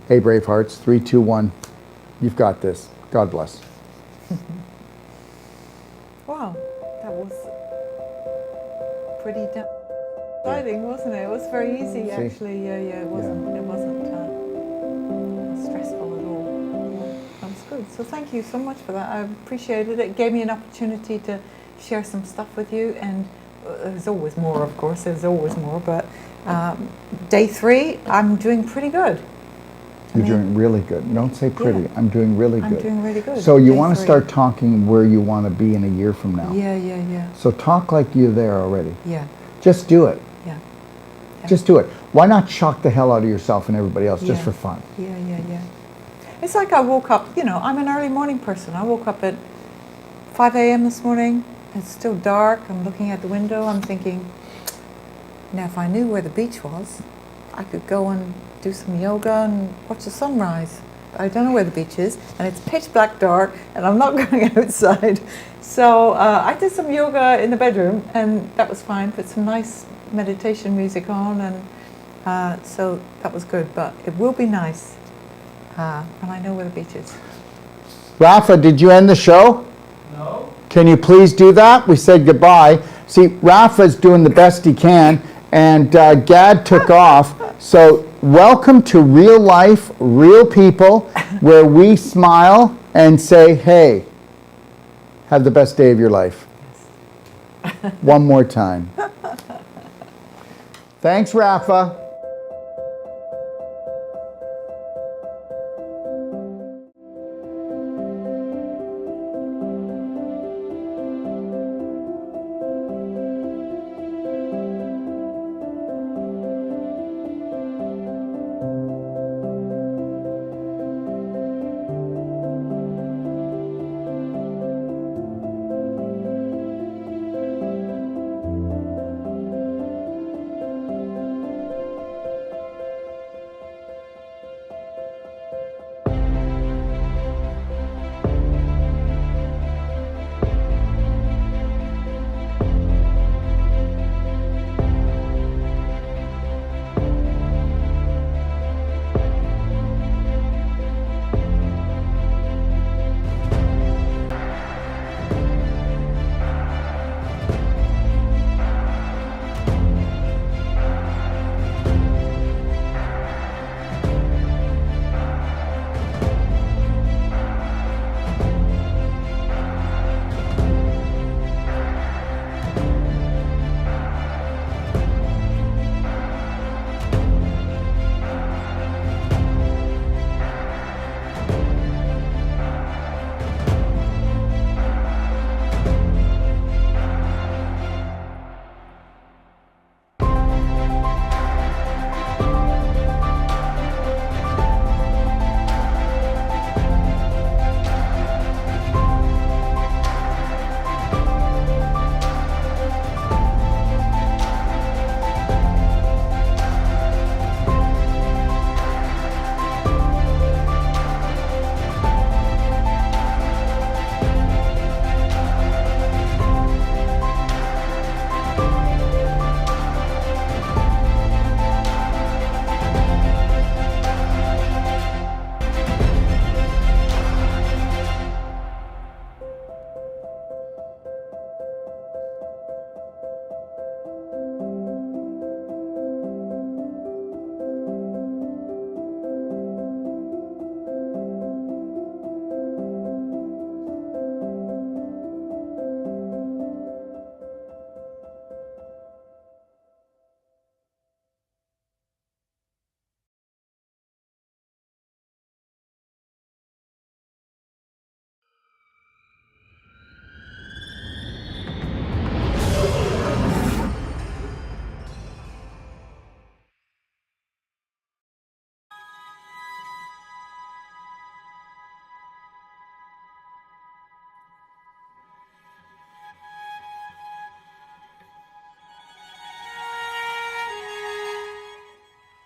A: Hey, Bravehearts, 3, 2, 1. You've got this. God bless.
B: Wow, that was pretty exciting, wasn't it? It was very easy, actually. Yeah, it wasn't. It wasn't stressful at all. That was good. So thank you so much for that. I appreciated it. It gave me an opportunity to share some stuff with you, and there's always more, of course. There's always more, but day 3, I'm doing pretty good.
A: You're doing really good. Don't say pretty.
B: Yeah.
A: I'm doing really good.
B: I'm doing really good.
A: So you
B: Day
A: want to
B: 3.
A: start talking where you want to be in a year from now.
B: Yeah.
A: So talk like you're there already.
B: Yeah.
A: Just do it.
B: Yeah.
A: Just do it. Why not shock the hell out of yourself and everybody else just
B: Yeah.
A: for fun?
B: Yeah. It's like I woke up, you know, I'm an early morning person. I woke up at 5 a.m. this morning. It's still dark. I'm looking out the window. I'm thinking, now if I knew where the beach was, I could go and do some yoga and watch the sunrise. I don't know where the beach is, and it's pitch black dark, and I'm not going outside. So I did some yoga in the bedroom, and that was fine. Put some nice meditation music on, and so that was good. But it will be nice when I know where the beach is.
A: Rafa, did you end the show?
C: No.
A: Can you please do that? We said goodbye. See, Rafa's doing the best he can, and Gad took off. So welcome to real life, real people, where we smile and say, hey, have the best day of your life. One more time. Thanks, Rafa.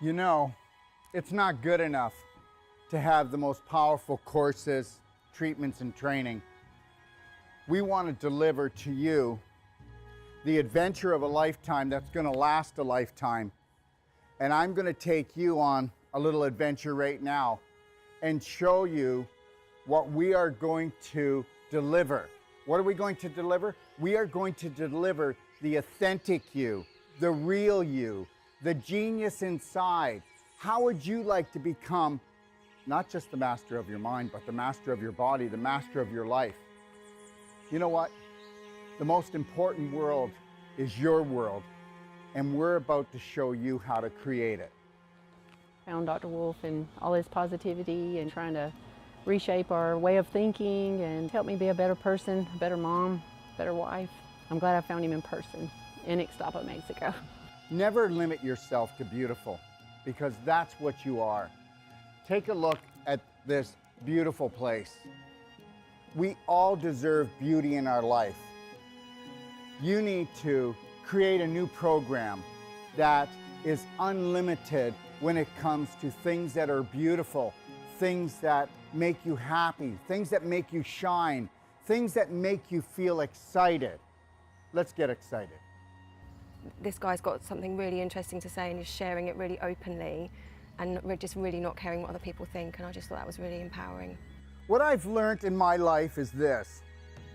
A: You know, it's not good enough to have the most powerful courses, treatments, and training. We want to deliver to you the adventure of a lifetime that's going to last a lifetime. And I'm going to take you on a little adventure right now and show you what we are going to deliver. What are we going to deliver? We are going to deliver the authentic you, the real you, the genius inside. How would you like to become not just the master of your mind, but the master of your body, the master of your life? You know what? The most important world is your world, and we're about to show you how to create it.
C: Found Dr. Wolf and all his positivity and trying to reshape our way of thinking and help me be a better person, a better mom, better wife. I'm glad I found him in person in Ixtapa, Mexico.
A: Never limit yourself to beautiful, because that's what you are. Take a look at this beautiful place. We all deserve beauty in our life. You need to create a new program that is unlimited when it comes to things that are beautiful, things that make you happy, things that make you shine, things that make you feel excited. Let's get excited.
D: This guy's got something really interesting to say and he's sharing it really openly and we're just really not caring what other people think, and I just thought that was really empowering.
A: What I've learned in my life is this: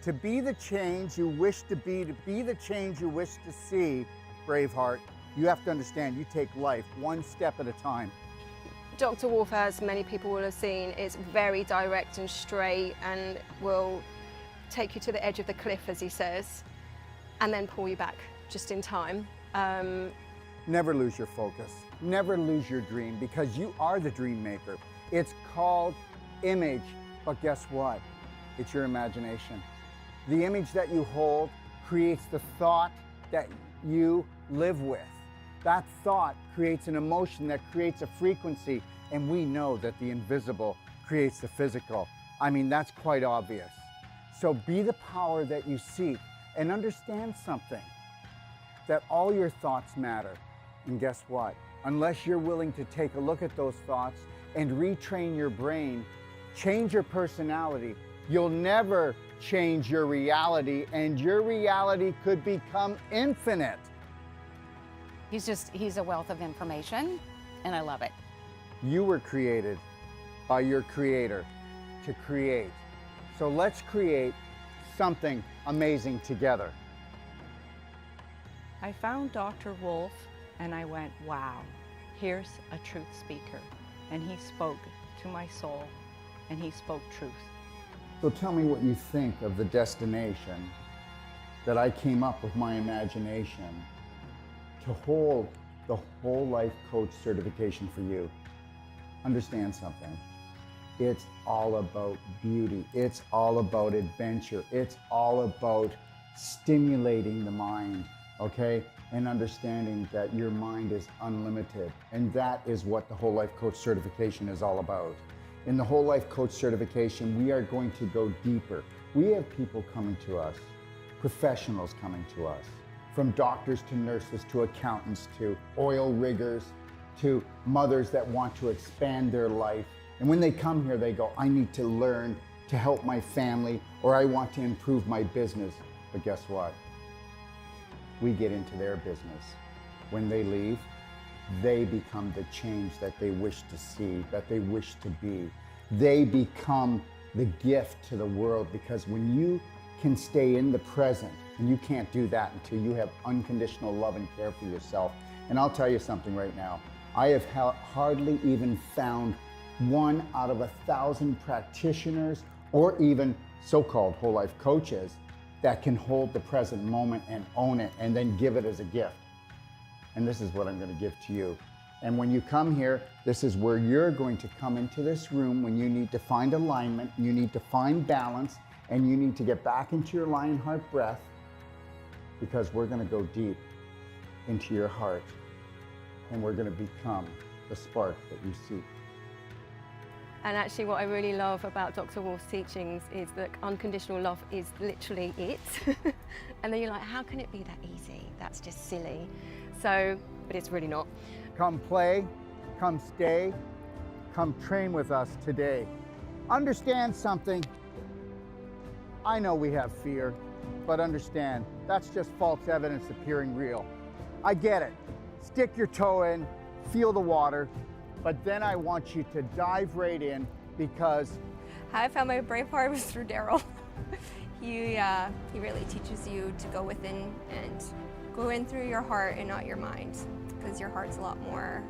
A: to be the change you wish to be the change you wish to see, Braveheart, you have to understand you take life one step at a time.
D: Dr. Wolf, as many people will have seen, is very direct and straight and will take you to the edge of the cliff, as he says, and then pull you back just in time.
A: Never lose your focus. Never lose your dream, because you are the dream maker. It's called image, but guess what? It's your imagination. The image that you hold creates the thought that you live with. That thought creates an emotion that creates a frequency, and we know that the invisible creates the physical. I mean, that's quite obvious. So be the power that you seek, and understand something, that all your thoughts matter. And guess what? Unless you're willing to take a look at those thoughts and retrain your brain, change your personality, you'll never change your reality, and your reality could become infinite.
E: He's a wealth of information, and I love it.
A: You were created by your creator to create. So let's create something amazing together.
C: I found Dr. Wolf and I went, wow, here's a truth speaker. And he spoke to my soul and he spoke truth.
A: So tell me what you think of the destination that I came up with my imagination to hold the whole life coach certification for you. Understand something. It's all about beauty. It's all about adventure. It's all about stimulating the mind, okay? And understanding that your mind is unlimited. And that is what the whole life coach certification is all about. In the whole life coach certification, we are going to go deeper. We have people coming to us, professionals coming to us, from doctors to nurses to accountants to oil riggers to mothers that want to expand their life. And when they come here, they go, I need to learn to help my family, or I want to improve my business. But guess what? We get into their business. When they leave, they become the change that they wish to see, that they wish to be. They become the gift to the world, because when you can stay in the present, and you can't do that until you have unconditional love and care for yourself. And I'll tell you something right now. I have hardly even found 1 out of 1,000 practitioners, or even so-called whole life coaches, that can hold the present moment and own it and then give it as a gift. And this is what I'm going to give to you. And when you come here, this is where you're going to come into this room when you need to find alignment, you need to find balance, and you need to get back into your lion heart breath, because we're going to go deep into your heart and we're going to become the spark that you seek.
D: And actually what I really love about Dr. Wolf's teachings is that unconditional love is literally it. And then you're like, how can it be that easy? That's just silly. So, but it's really not.
A: Come play, come stay, come train with us today. Understand something. I know we have fear, but understand, that's just false evidence appearing real. I get it. Stick your toe in, feel the water, but then I want you to dive right in because
F: How I found my brave heart was through Daryl. He really teaches you to go within and go in through your heart and not your mind, because your heart's a lot more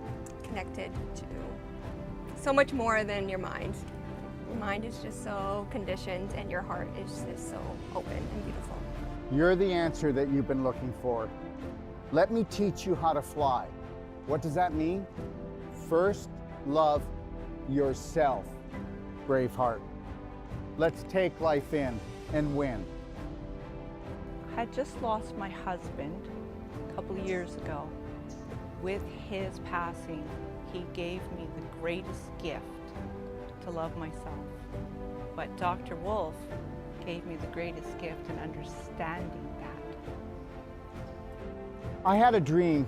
F: connected to so much more than your mind. Your mind is just so conditioned and your heart is just so open and beautiful.
A: you're the answer that you've been looking for. Let me teach you how to fly. What does that mean? First, love yourself, Braveheart. Let's take life in and win.
G: I had just lost my husband a couple of years ago. With his passing, he gave me the greatest gift to love myself. But Dr. Wolf gave me the greatest gift in understanding that.
A: I had a dream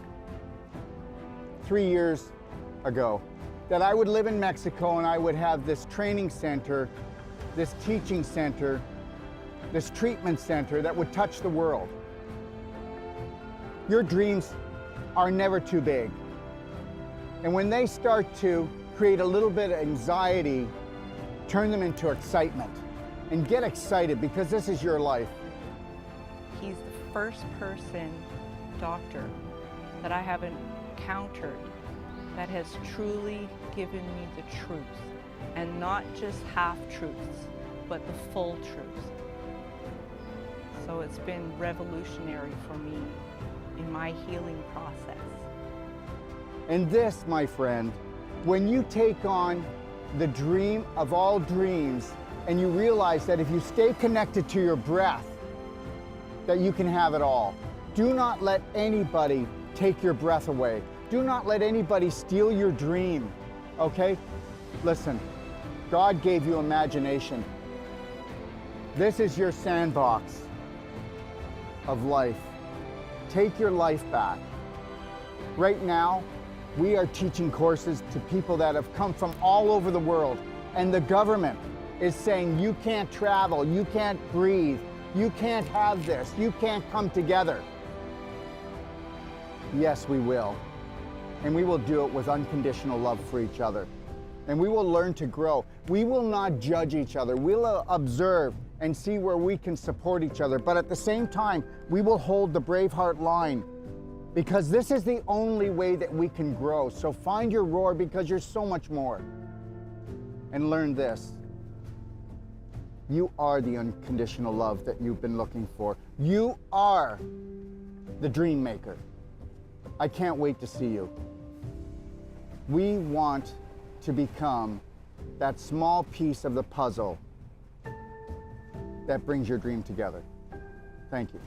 A: 3 years ago that I would live in Mexico and I would have this training center, this teaching center, this treatment center that would touch the world. Your dreams are never too big. And when they start to create a little bit of anxiety, turn them into excitement. And get excited because this is your life.
G: He's the first doctor that I have encountered that has truly given me the truth, and not just half truths, but the full truth. So it's been revolutionary for me in my healing process.
A: And this, my friend, when you take on the dream of all dreams and you realize that if you stay connected to your breath, that you can have it all. Do not let anybody take your breath away. Do not let anybody steal your dream, okay? Listen, God gave you imagination. This is your sandbox of life. Take your life back. Right now, we are teaching courses to people that have come from all over the world, and the government is saying you can't travel, you can't breathe, you can't have this, you can't come together. Yes, we will. And we will do it with unconditional love for each other. And we will learn to grow. We will not judge each other. We'll observe and see where we can support each other. But at the same time, we will hold the Braveheart line, because this is the only way that we can grow. So find your roar, because you're so much more. And learn this. You are the unconditional love that you've been looking for. You are the dream maker. I can't wait to see you. We want to become that small piece of the puzzle that brings your dream together. Thank you.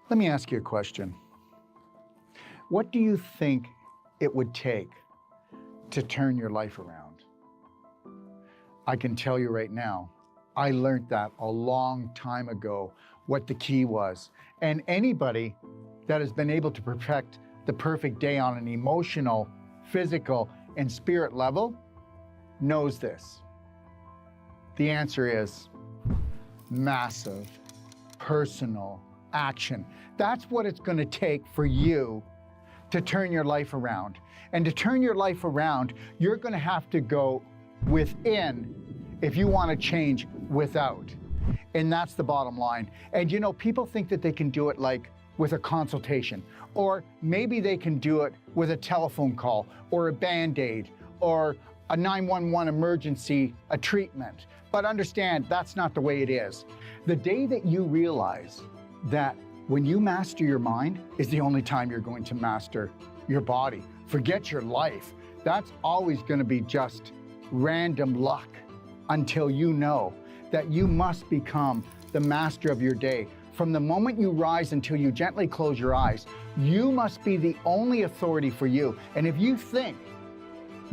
A: Let me ask you a question. What do you think it would take to turn your life around? I can tell you right now, I learned that a long time ago, what the key was. And anybody that has been able to perfect the perfect day on an emotional, physical, and spirit level knows this. The answer is massive, personal action. That's what it's going to take for you to turn your life around. And to turn your life around, you're going to have to go within if you want to change without. And that's the bottom line. And you know, people think that they can do it like with a consultation, or maybe they can do it with a telephone call or a Band-Aid or a 911 emergency, a treatment. But understand, that's not the way it is. The day that you realize that when you master your mind is the only time you're going to master your body. Forget your life. That's always going to be just random luck until you know that you must become the master of your day. From the moment you rise until you gently close your eyes, you must be the only authority for you. And if you think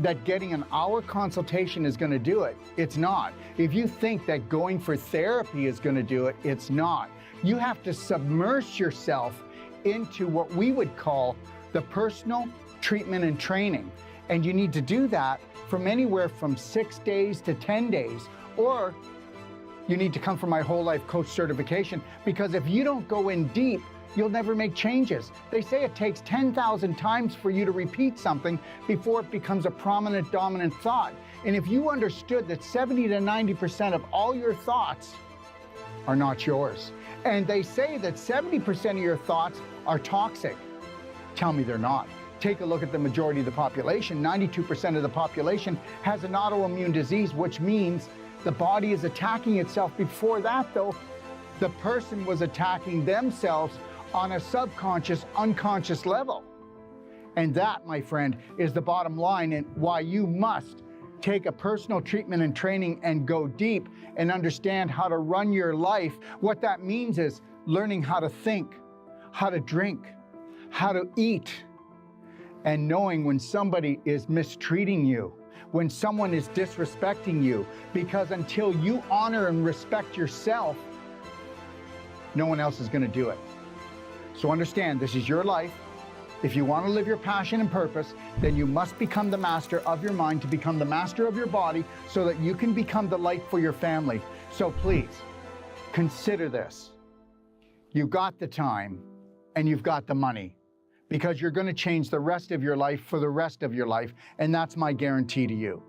A: that getting an hour consultation is going to do it, it's not. If you think that going for therapy is going to do it, it's not. You have to submerge yourself into what we would call the personal treatment and training. And you need to do that from anywhere from 6 days to 10 days, or you need to come for my whole life coach certification, because if you don't go in deep, you'll never make changes. They say it takes 10,000 times for you to repeat something before it becomes a prominent, dominant thought. And if you understood that 70 to 90% of all your thoughts are not yours, and they say that 70% of your thoughts are toxic, tell me they're not. Take a look at the majority of the population. 92% of the population has an autoimmune disease, which means the body is attacking itself. Before that, though, the person was attacking themselves on a subconscious, unconscious level. And that, my friend, is the bottom line, and why you must take a personal treatment and training and go deep and understand how to run your life. What that means is learning how to think, how to drink, how to eat, and knowing when somebody is mistreating you, when someone is disrespecting you, because until you honor and respect yourself, no one else is going to do it. So understand, this is your life. If you want to live your passion and purpose, then you must become the master of your mind to become the master of your body so that you can become the light for your family. So please, consider this. You've got the time and you've got the money, because you're going to change the rest of your life for the rest of your life, and that's my guarantee to you.